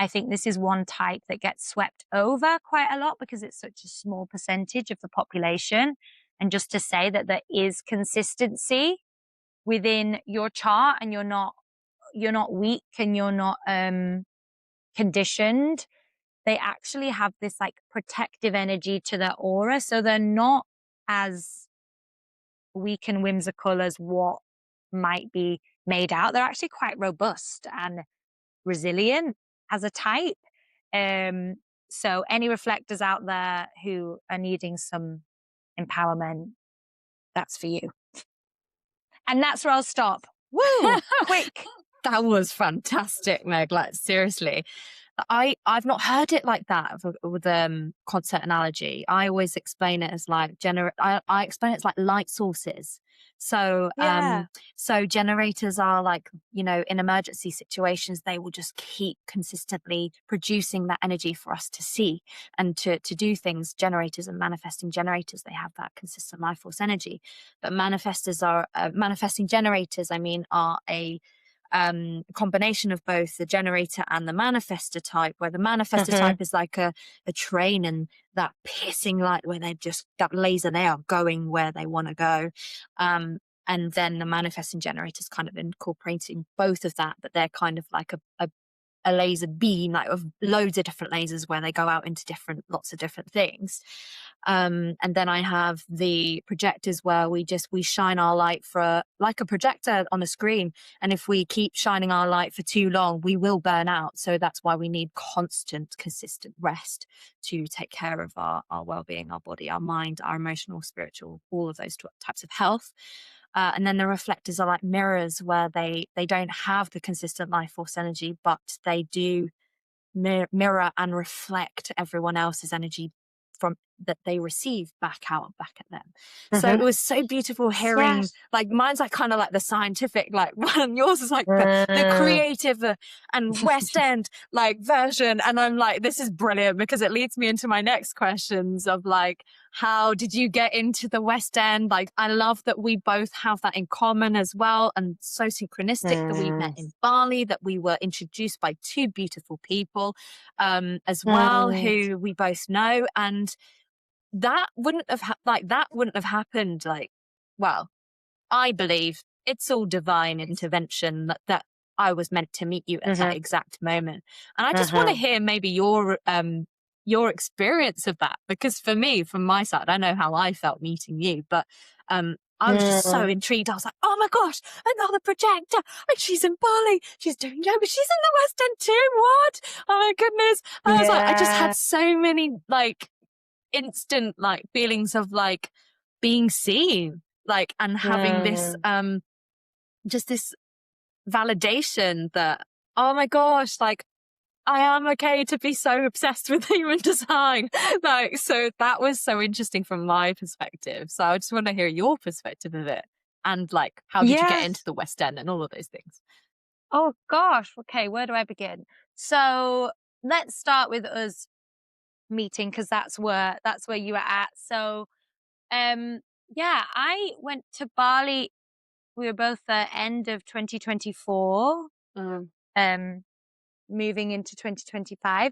I think this is one type that gets swept over quite a lot because it's such a small percentage of the population. And just to say that there is consistency within your chart, and you're not weak and you're not conditioned. They actually have this like protective energy to their aura, so they're not as weak and whimsical as what might be made out. They're actually quite robust and resilient as a type. So any reflectors out there who are needing some empowerment, that's for you. And that's where I'll stop. Woo! Quick. That was fantastic, Meg. Like seriously, I've not heard it like that with concert analogy. I always explain it as like I explain it as like light sources. So Yeah. so generators are like, in emergency situations, they will just keep consistently producing that energy for us to see and to do things. Generators and manifesting generators, they have that consistent life force energy. But manifestors are manifesting generators, are a combination of both the generator and the manifestor type, where the manifestor type is like a train and that piercing light where that laser, they are going where they want to go. And then the manifesting generator is kind of incorporating both of that, but they're kind of like a laser beam, like of loads of different lasers where they go out into lots of different things. And then I have the projectors where we shine our light for like a projector on a screen. And if we keep shining our light for too long, we will burn out. So that's why we need constant, consistent rest to take care of our well-being, our body, our mind, our emotional, spiritual, all of those types of health. And then the reflectors are like mirrors, where they don't have the consistent life force energy, but they do mirror and reflect everyone else's energy from that they receive back at them. So it was so beautiful hearing, Yes. like mine's like kind of like the scientific, like one, yours is like the Mm. creative and West End like version. And I'm like, this is brilliant because it leads me into my next questions of like, how did you get into the West End? Like, I love that we both have that in common as well. And so synchronistic that we met in Bali, that we were introduced by two beautiful people as well, who we both know. And that wouldn't have happened. Like, well, I believe it's all divine intervention that I was meant to meet you at that exact moment. And I just want to hear maybe your experience of that, because for me, from my side, I know how I felt meeting you, but I was just so intrigued. I was like, oh my gosh, another projector, and she's in Bali, she's doing yoga, she's in the West End too. What? Oh my goodness. I was like, I just had so many like instant like feelings of like being seen, like, and having this just this validation that, oh my gosh, like I am okay to be so obsessed with human design. Like, so that was so interesting from my perspective. So I just want to hear your perspective of it. And like, how did you get into the West End and all of those things? Oh gosh. Okay, where do I begin? So let's start with us meeting, because that's where you were at. So yeah, I went to Bali. We were both at end of 2024. Moving into 2025.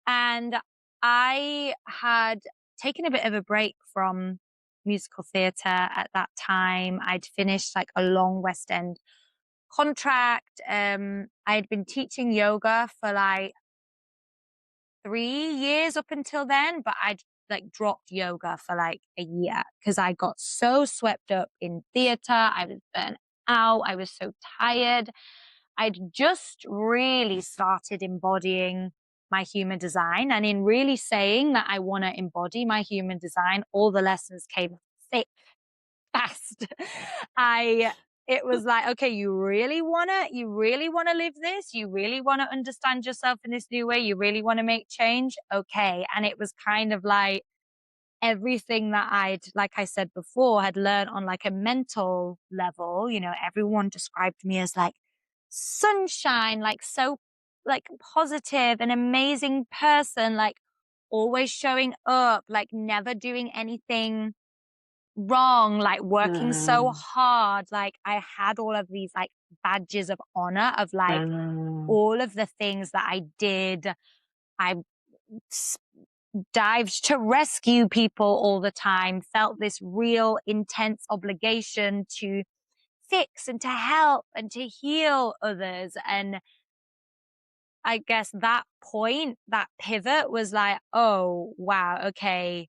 And I had taken a bit of a break from musical theatre at that time. I'd finished like a long West End contract. I'd been teaching yoga for like 3 years up until then, but I'd like dropped yoga for like a year because I got so swept up in theatre. I was burnt out. I was so tired. I'd just really started embodying my human design. And in really saying that I want to embody my human design, all the lessons came thick, fast. It was like, okay, you really want to live this? You really want to understand yourself in this new way? You really want to make change? Okay. And it was kind of like everything that I'd, like I said before, had learned on like a mental level. You know, everyone described me as like sunshine, like so like positive, an amazing person, like always showing up, like never doing anything wrong, like working so hard. Like I had all of these like badges of honor of like all of the things that I did. I dived to rescue people all the time, felt this real intense obligation to fix and to help and to heal others. And I guess that point, that pivot was like, oh, wow, okay,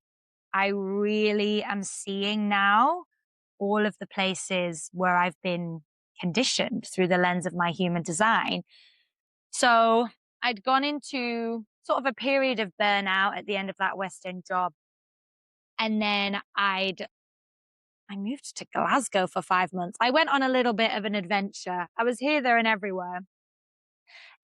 I really am seeing now all of the places where I've been conditioned through the lens of my human design. So I'd gone into sort of a period of burnout at the end of that West End job. And then I moved to Glasgow for 5 months. I went on a little bit of an adventure. I was here, there, and everywhere.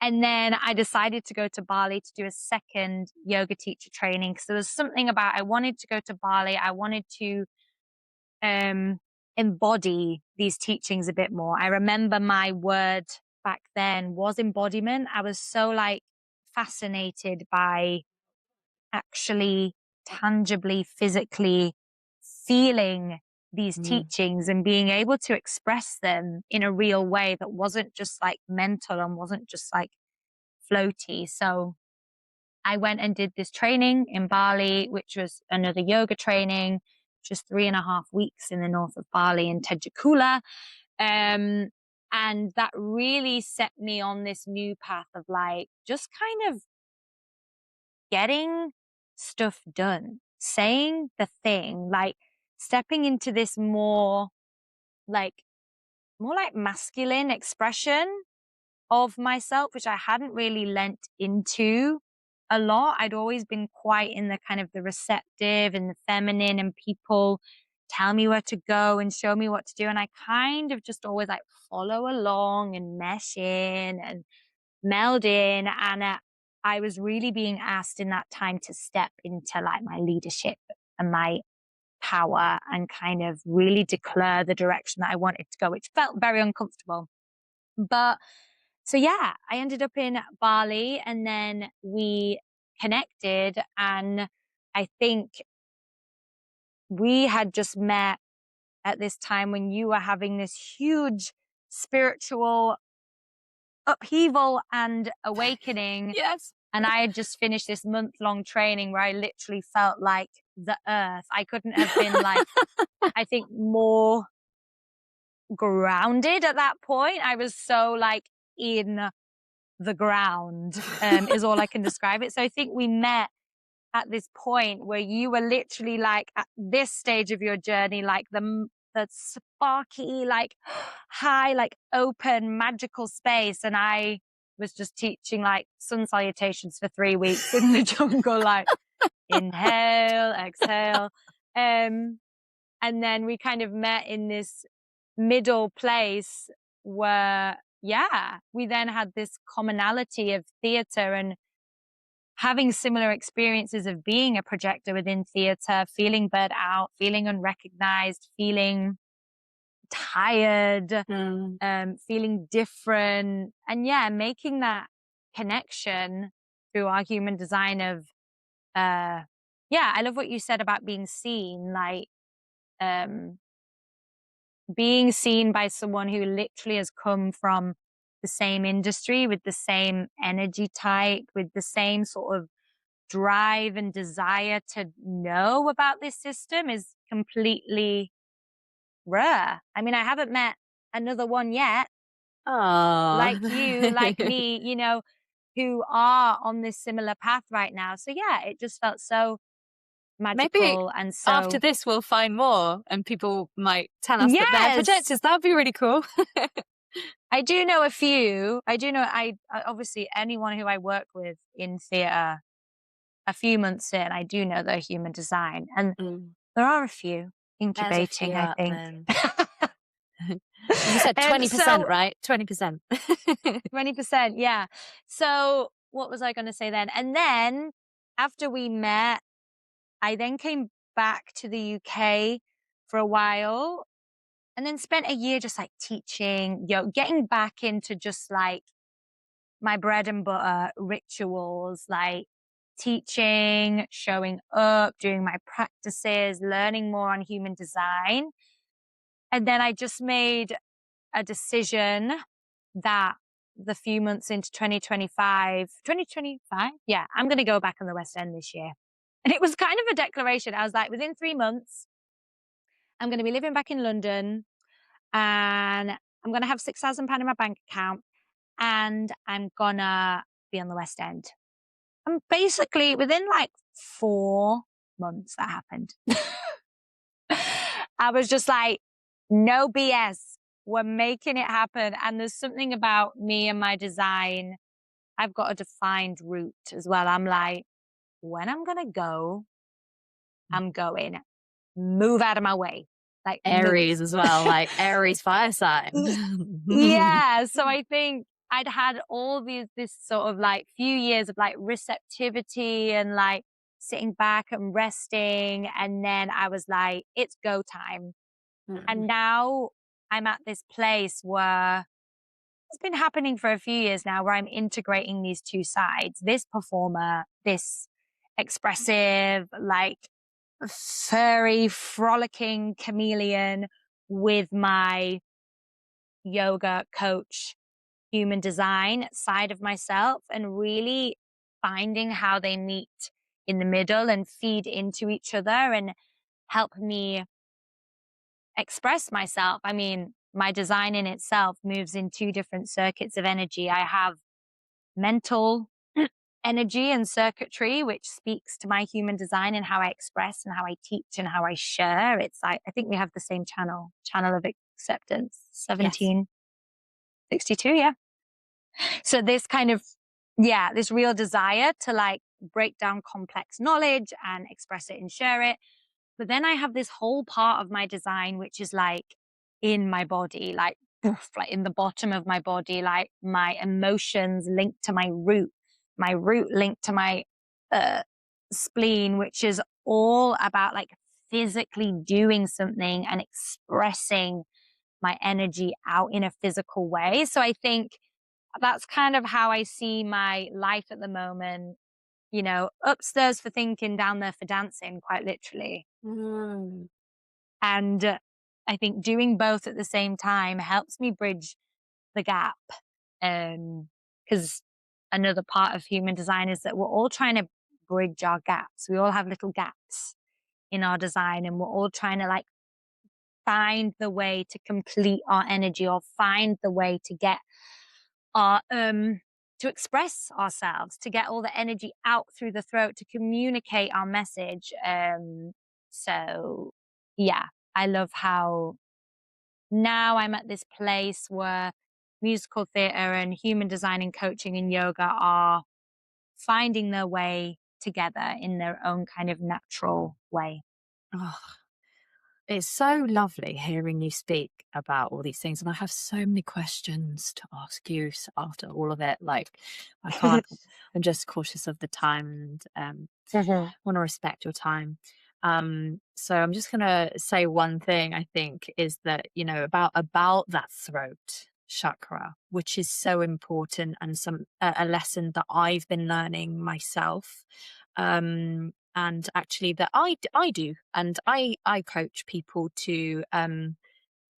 And then I decided to go to Bali to do a second yoga teacher training because there was something about I wanted to go to Bali. I wanted to embody these teachings a bit more. I remember my word back then was embodiment. I was so like fascinated by actually tangibly, physically feeling these teachings and being able to express them in a real way that wasn't just like mental and wasn't just like floaty. So I went and did this training in Bali, which was another yoga training, just 3.5 weeks in the north of Bali in Tejakula. And that really set me on this new path of like, just kind of getting stuff done, saying the thing, like stepping into this like, more like masculine expression of myself, which I hadn't really lent into a lot. I'd always been quite in the kind of the receptive and the feminine, and people tell me where to go and show me what to do. And I kind of just always like follow along and mesh in and meld in. And I was really being asked in that time to step into like my leadership and my power and kind of really declare the direction that I wanted to go, which felt very uncomfortable. But so yeah, I ended up in Bali and then we connected, and I think we had just met at this time when you were having this huge spiritual upheaval and awakening. Yes. And I had just finished this month-long training where I literally felt like the earth. I couldn't have been like, I think, more grounded at that point. I was so like in the ground, is all I can describe it. So I think we met at this point where you were literally like at this stage of your journey, like the sparky, like high, like open, magical space. And I was just teaching like sun salutations for 3 weeks in the jungle, like inhale, exhale. And then we kind of met in this middle place where, yeah, we then had this commonality of theater and having similar experiences of being a projector within theater, feeling burnt out, feeling unrecognized, feeling tired, feeling different. And yeah, making that connection through our human design of, yeah, I love what you said about being seen, like, um, being seen by someone who literally has come from the same industry with the same energy type, with the same sort of drive and desire to know about this system is completely rare. I mean, I haven't met another one yet, Oh, like you, like me, you know, who are on this similar path right now. So yeah, it just felt so maybe magical and after so, this we'll find more and people might tell us that they're yes, projectors. That would be really cool. I do know a few. I do know, obviously anyone who I work with in theatre, a few months in, I do know their human design. And Mm, there are a few there's a few incubating, I out think. there. You said 20%, So right? 20%. 20%, yeah. So what was I going to say then? And then after we met, I then came back to the UK for a while and then spent a year just like teaching, getting back into just like my bread and butter rituals, like teaching, showing up, doing my practices, learning more on human design. And then I just made a decision that the few months into 2025, yeah, I'm going to go back on the West End this year. And it was kind of a declaration. I was like, within 3 months, I'm going to be living back in London and I'm going to have £6,000 in my bank account and I'm going to be on the West End. And basically within like 4 months that happened. I was just like, no BS. We're making it happen. And there's something about me and my design. I've got a defined route as well. I'm like, when I'm going to go, I'm going. Move out of my way. Like, move. Aries as well, like Aries fire sign. Yeah. So I think I'd had all this sort of like few years of like receptivity and like sitting back and resting. And then I was like, it's go time. And now I'm at this place where it's been happening for a few years now where I'm integrating these two sides, this performer, this expressive, like furry, frolicking chameleon with my yoga coach, human design side of myself, and really finding how they meet in the middle and feed into each other and help me express myself. I mean, my design in itself moves in two different circuits of energy. I have mental energy and circuitry, which speaks to my human design and how I express and how I teach and how I share. It's like, I think we have the same channel of acceptance, Yes. 1762. Yeah. So this kind of, yeah, this real desire to like break down complex knowledge and express it and share it. But then I have this whole part of my design, which is like in my body, like, poof, like in the bottom of my body, like my emotions linked to my root, my root linked to my spleen, which is all about like physically doing something and expressing my energy out in a physical way. So I think that's kind of how I see my life at the moment, upstairs for thinking, down there for dancing, quite literally. Mm. And I think doing both at the same time helps me bridge the gap. Because another part of human design is that we're all trying to bridge our gaps. We all have little gaps in our design, and we're all trying to like find the way to complete our energy, or find the way to get our to express ourselves, to get all the energy out through the throat, to communicate our message. So yeah, I love how now I'm at this place where musical theatre and human design and coaching and yoga are finding their way together in their own kind of natural way. Oh, it's so lovely hearing you speak about all these things. And I have so many questions to ask you after all of it. Like, I can't, I'm just cautious of the time and Mhm. want to respect your time. So I'm just going to say one thing, I think, is that, about that throat chakra, which is so important, and a lesson that I've been learning myself. And actually that I do, and I coach people to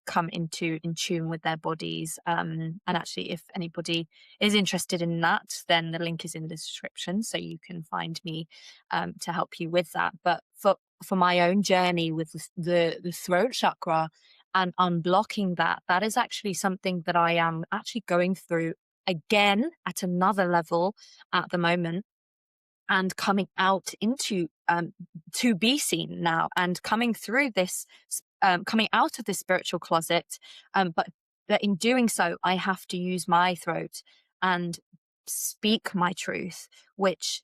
come in tune with their bodies. And actually, if anybody is interested in that, then the link is in the description, so you can find me to help you with that. But for my own journey with the throat chakra and unblocking that is actually something that I am actually going through again at another level at the moment, and coming out into to be seen now, and coming through this coming out of this spiritual closet, but that in doing so I have to use my throat and speak my truth, which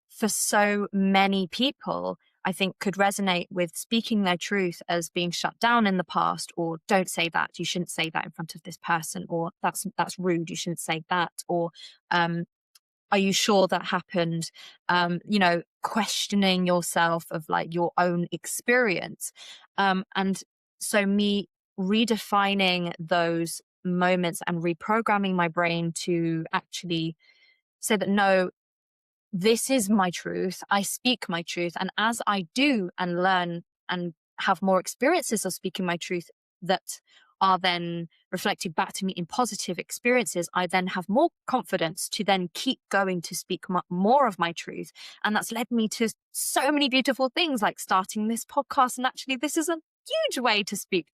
for so many people I think could resonate with speaking their truth as being shut down in the past, or don't say that, you shouldn't say that in front of this person, or that's rude, you shouldn't say that, or are you sure that happened? Questioning yourself of like your own experience. And so me redefining those moments and reprogramming my brain to actually say that, no, this is my truth. I speak my truth. And as I do and learn and have more experiences of speaking my truth that are then reflected back to me in positive experiences, I then have more confidence to then keep going to speak more of my truth. And that's led me to so many beautiful things, like starting this podcast. And actually, this is a huge way to speak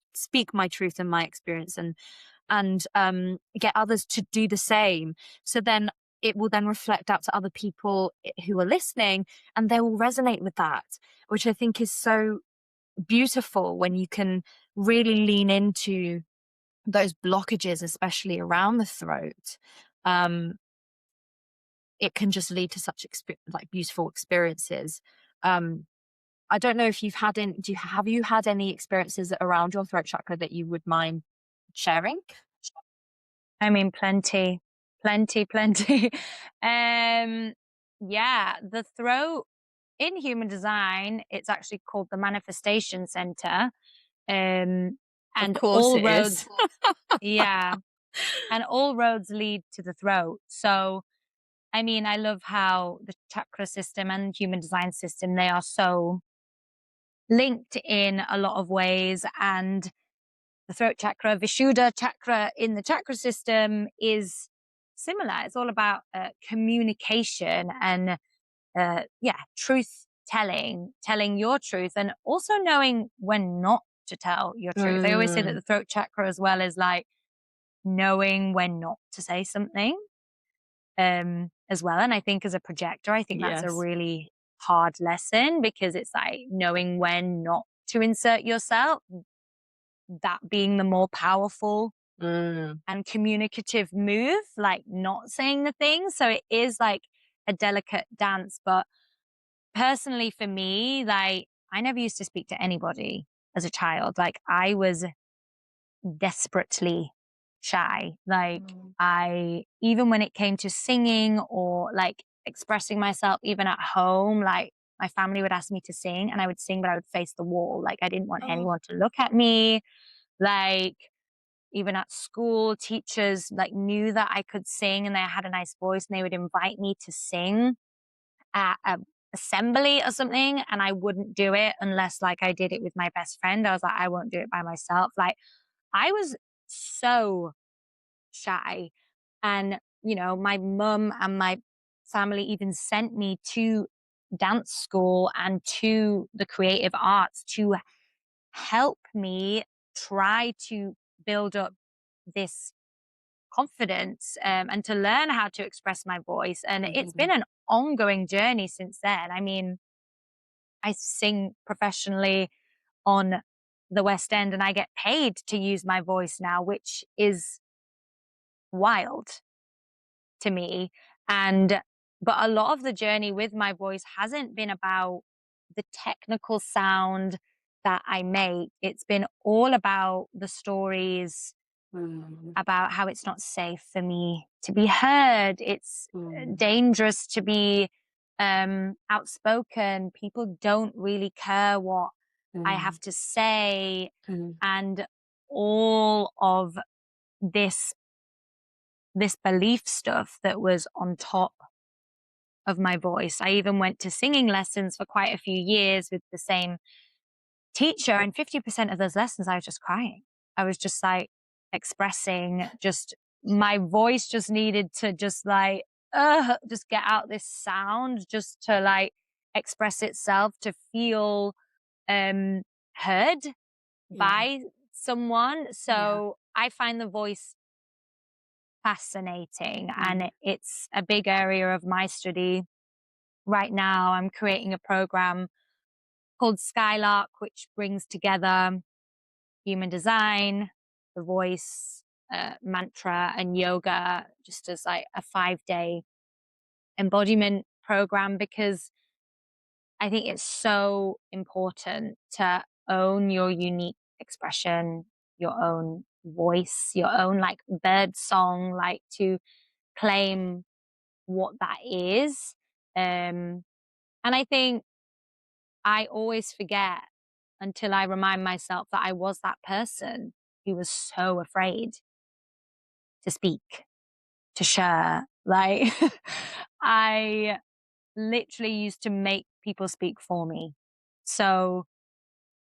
my truth and my experience, and get others to do the same. So then it will then reflect out to other people who are listening, and they will resonate with that, which I think is so beautiful when you can really lean into those blockages, especially around the throat. It can just lead to such like beautiful experiences. I don't know if you've had any, have you had any experiences around your throat chakra that you would mind sharing? I mean, plenty, plenty, plenty. Yeah, the throat in human design, it's actually called the manifestation center. Of And course all it roads, is. yeah, and all roads lead to the throat. So, I mean, I love how the chakra system and human design system, they are so linked in a lot of ways. And the throat chakra, Vishuddha chakra in the chakra system is similar. It's all about communication and, truth telling your truth, and also knowing when not to tell your truth. I always say that Mm, the throat chakra as well is like knowing when not to say something, as well. And I think as a projector, I think that's a yes. really hard lesson, because it's like knowing when not to insert yourself, that being the more powerful Mm, and communicative move, like not saying the thing. So it is like a delicate dance. But personally, for me, like I never used to speak to anybody as a child. Like I was desperately shy. Like mm, even when it came to singing or like expressing myself even at home. Like my family would ask me to sing and I would sing, but I would face the wall. Like I didn't want Oh. anyone to look at me. Like even at school, teachers like knew that I could sing and that I had a nice voice and they would invite me to sing at a assembly or something, and I wouldn't do it unless like I did it with my best friend. I was like, I won't do it by myself. Like I was so shy. And, my mum and my family even sent me to dance school and to the creative arts to help me try to build up this confidence, and to learn how to express my voice. And it's been Mhm. an ongoing journey since then. I mean, I sing professionally on the West End and I get paid to use my voice now, which is wild to me. And but a lot of the journey with my voice hasn't been about the technical sound that I make. It's been all about the stories, Mm. about how it's not safe for me to be heard. It's Mm. dangerous to be outspoken. People don't really care what I Mm. have to say. Mm. And all of this this belief stuff that was on top of my voice. I even went to singing lessons for quite a few years with the same teacher, and 50% of those lessons I was just crying. I was just like expressing, just my voice just needed to just get out this sound, just to like express itself, to feel um heard Yeah. by someone. Yeah. So I find the voice fascinating, Mm. and it's a big area of my study right now. I'm creating a program called Skylark, which brings together human design, the voice, mantra, and yoga, just as like a 5-day embodiment program, because I think it's so important to own your unique expression, your own voice, your own like bird song, like to claim what that is. And I think I always forget until I remind myself that I was that person who was so afraid to speak, to share. Like, I literally used to make people speak for me. So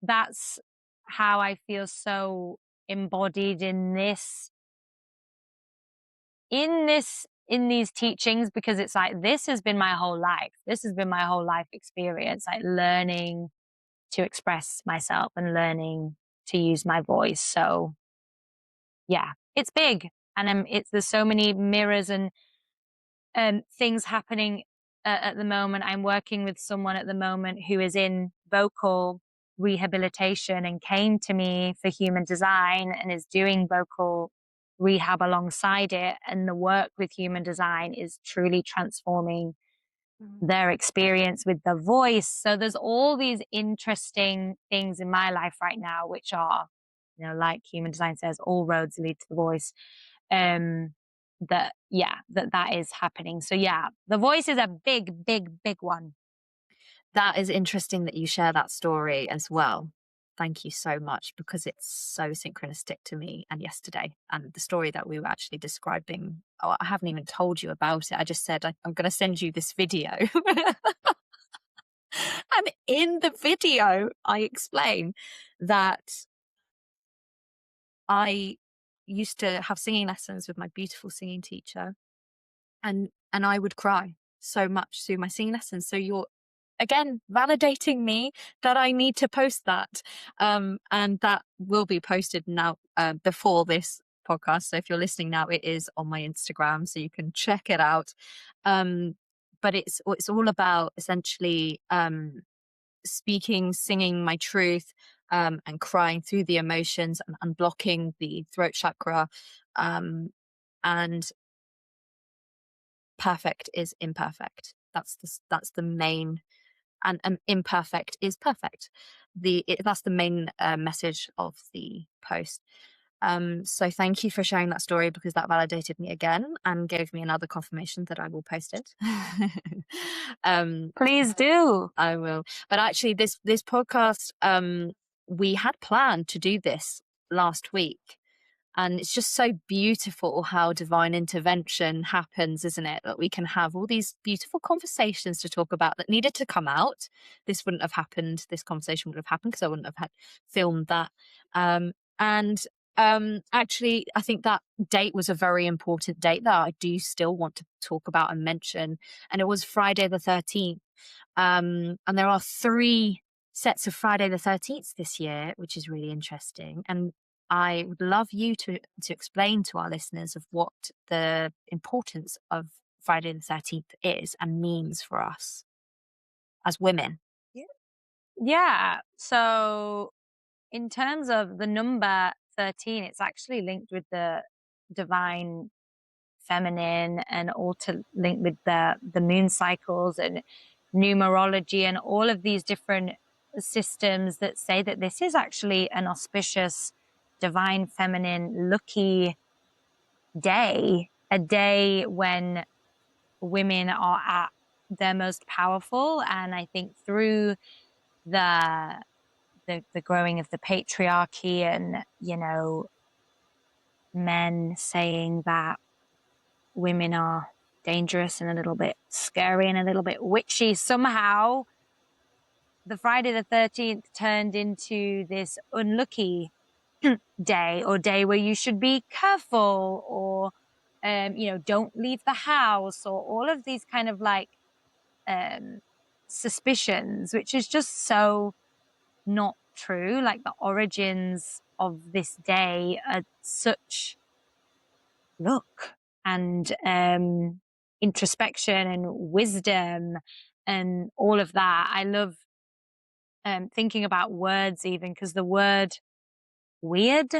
that's how I feel so embodied in these teachings, because it's like this has been my whole life. This has been my whole life experience, like learning to express myself and learning to use my voice. So yeah, it's big, and there's so many mirrors and things happening at the moment. I'm working with someone at the moment who is in vocal rehabilitation and came to me for human design and is doing vocal rehab alongside it. And the work with human design is truly transforming Mm. their experience with the voice. So there's all these interesting things in my life right now, which are, like human design says, all roads lead to the voice. Um, that is happening. So yeah, the voice is a big, big, big one. That is interesting that you share that story as well. Thank you so much, because it's so synchronistic to me and yesterday. And the story that we were actually describing, oh, I haven't even told you about it. I just said, I'm going to send you this video. And in the video, I explain that I used to have singing lessons with my beautiful singing teacher, and I would cry so much through my singing lessons. So you're again validating me that I need to post that, and that will be posted now, before this podcast. So if you're listening now, it is on my Instagram, so you can check it out. But it's all about essentially speaking, singing my truth, and crying through the emotions and unblocking the throat chakra. And perfect is imperfect. That's the main, and imperfect is perfect. That's the main message of the post. So thank you for sharing that story, because that validated me again and gave me another confirmation that I will post it. Please do. I will. But actually, this podcast, we had planned to do this last week. And it's just so beautiful how divine intervention happens, isn't it? That we can have all these beautiful conversations to talk about that needed to come out. This wouldn't have happened. This conversation wouldn't have happened because I wouldn't have had filmed that. Actually, I think that date was a very important date that I do still want to talk about and mention. And it was Friday the 13th. And there are 3 sets of Friday the 13th this year, which is really interesting. And I would love you to explain to our listeners of what the importance of Friday the 13th is and means for us as women. Yeah. So in terms of the number 13, it's actually linked with the divine feminine, and also linked with the moon cycles and numerology and all of these different systems that say that this is actually an auspicious divine feminine lucky day, a day when women are at their most powerful. And I think through the growing of the patriarchy and, men saying that women are dangerous and a little bit scary and a little bit witchy, somehow the Friday the 13th turned into this unlucky day, or day where you should be careful, or don't leave the house, or all of these kind of like suspicions, which is just so not true. Like, the origins of this day are such look and introspection and wisdom and all of that. I love thinking about words, even because the word weird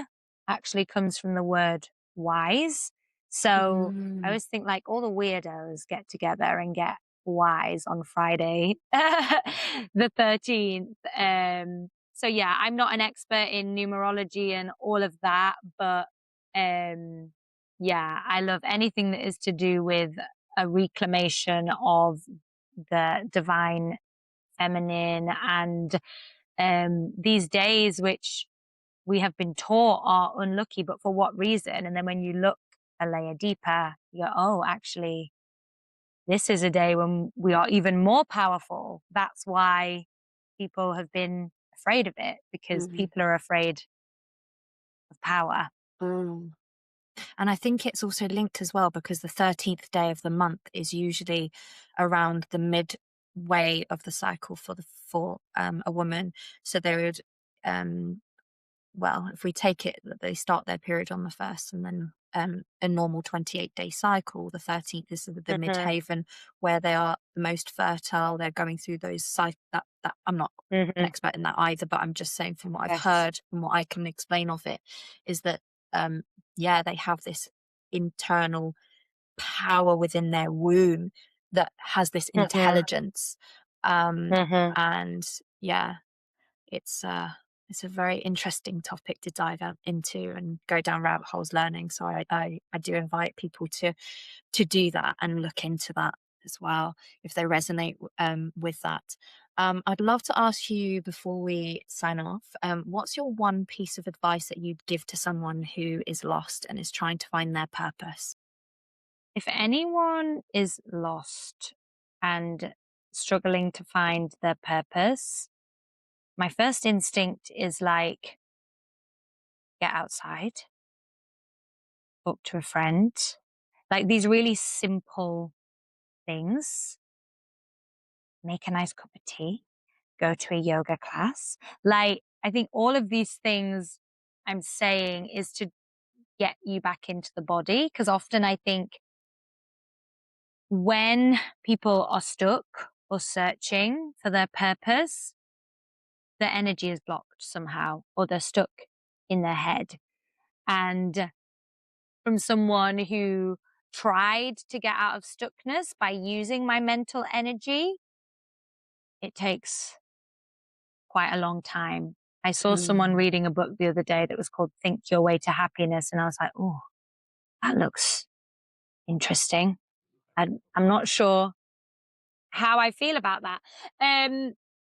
actually comes from the word wise. So I always think like all the weirdos get together and get wise on Friday, the 13th. So yeah, I'm not an expert in numerology and all of that, but yeah, I love anything that is to do with a reclamation of the divine feminine, and these days which we have been taught are unlucky, but for what reason? And then when you look a layer deeper, you go, oh, actually, this is a day when we are even more powerful. That's why people have been afraid of it, because people are afraid of power. And I think it's also linked as well because the 13th day of the month is usually around the midway of the cycle for a woman. So they would, well, if we take it that they start their period on the 1st, and then a normal 28-day cycle, the 13th is the midhaven where they are the most fertile. They're going through those cycles. That I'm not an expert in that either, but I'm just saying from what I've heard and what I can explain of it is that they have this internal power within their womb that has this intelligence. And yeah, it's a very interesting topic to dive out into and go down rabbit holes learning. So I do invite people to do that and look into that as well if they resonate with that. I'd love to ask you before we sign off, what's your one piece of advice that you'd give to someone who is lost and is trying to find their purpose? If anyone is lost and struggling to find their purpose, my first instinct is like, get outside, talk to a friend, like these really simple things. Make a nice cup of tea, go to a yoga class. Like, I think all of these things I'm saying is to get you back into the body, because often I think when people are stuck or searching for their purpose, their energy is blocked somehow, or they're stuck in their head. And from someone who tried to get out of stuckness by using my mental energy, it takes quite a long time. I saw someone reading a book the other day that was called Think Your Way to Happiness. And I was like, oh, that looks interesting. I'm not sure how I feel about that.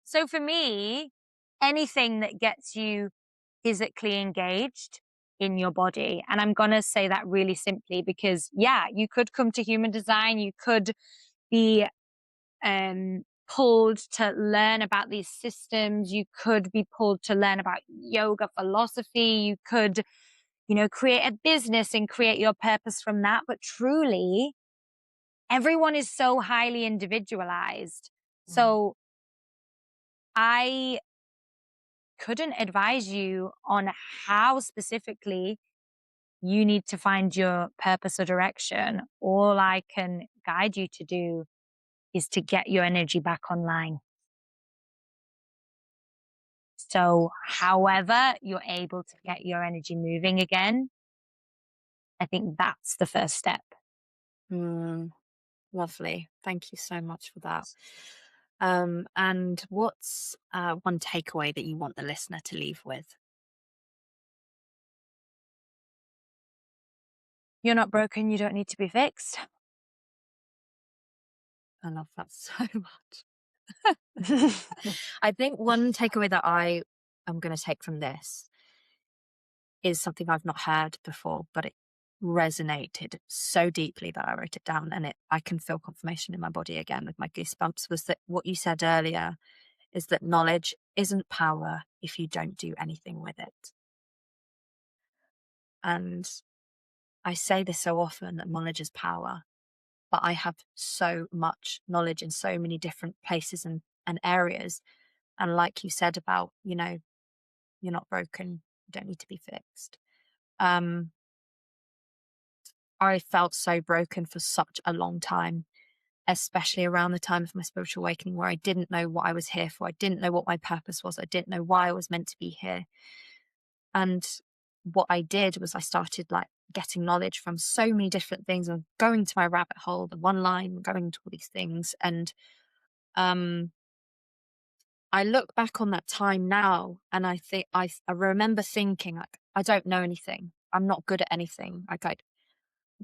So for me, anything that gets you physically engaged in your body, and I'm going to say that really simply because, yeah, you could come to human design, you could be pulled to learn about these systems, you could be pulled to learn about yoga philosophy, you could, create a business and create your purpose from that. But truly, everyone is so highly individualized. So I couldn't advise you on how specifically you need to find your purpose or direction. All I can guide you to do is to get your energy back online. So however you're able to get your energy moving again, I think that's the first step. Lovely. Thank you so much for that. And what's one takeaway that you want the listener to leave with? You're not broken. You don't need to be fixed. I love that so much. I think one takeaway that I am going to take from this is something I've not heard before, but it resonated so deeply that I wrote it down, and I can feel confirmation in my body again with my goosebumps, was that what you said earlier is that knowledge isn't power if you don't do anything with it. And I say this so often, that knowledge is power, but I have so much knowledge in so many different places and areas. And like you said about, you're not broken, you don't need to be fixed. I felt so broken for such a long time, especially around the time of my spiritual awakening, where I didn't know what I was here for. I didn't know what my purpose was. I didn't know why I was meant to be here. And what I did was I started getting knowledge from so many different things and going to my rabbit hole, the one line, going to all these things. And I look back on that time now, and I think I remember thinking, I don't know anything. I'm not good at anything.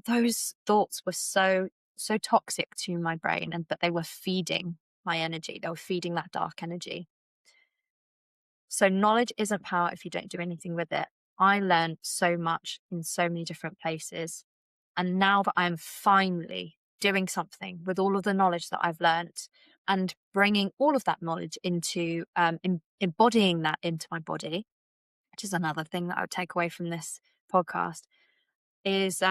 Those thoughts were so toxic to my brain, but they were feeding my energy. They were feeding that dark energy. So knowledge isn't power if you don't do anything with it. I learned so much in so many different places. And now that I'm finally doing something with all of the knowledge that I've learned and bringing all of that knowledge into embodying that into my body, which is another thing that I would take away from this podcast, is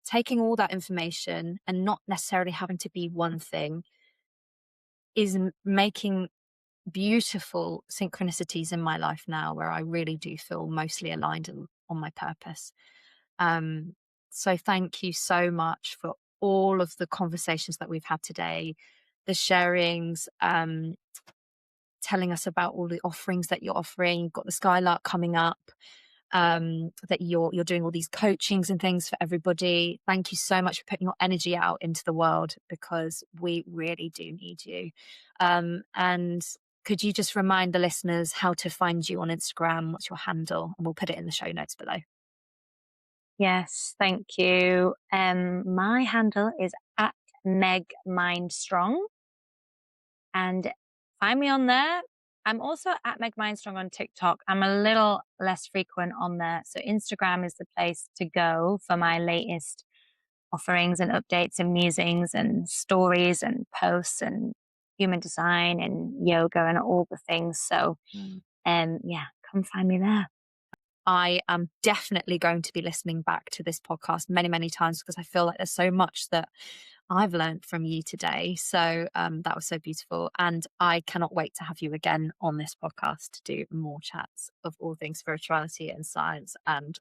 taking all that information and not necessarily having to be one thing, is making beautiful synchronicities in my life now, where I really do feel mostly aligned on my purpose. So thank you so much for all of the conversations that we've had today, the sharings, telling us about all the offerings that you're offering. You've got the Skylark coming up, that you're doing all these coachings and things for everybody. Thank you so much for putting your energy out into the world, because we really do need you. And could you just remind the listeners how to find you on Instagram? What's your handle? And we'll put it in the show notes below. Yes, thank you. My handle is at Meg Mindstrong, and find me on there. I'm also at Meg Mindstrong on TikTok. I'm a little less frequent on there. So Instagram is the place to go for my latest offerings and updates and musings and stories and posts and human design and yoga and all the things. So, yeah, come find me there. I am definitely going to be listening back to this podcast many, many times, because I feel like there's so much that I've learned from you today. So that was so beautiful. And I cannot wait to have you again on this podcast to do more chats of all things spirituality and science and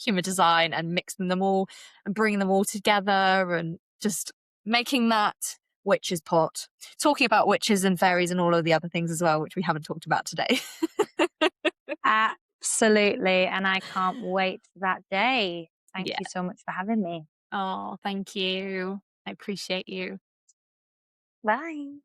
human design, and mixing them all and bringing them all together, and just making that witch's pot, talking about witches and fairies and all of the other things as well, which we haven't talked about today. Absolutely. And I can't wait for that day. Thank you so much for having me. Oh, thank you. I appreciate you. Bye.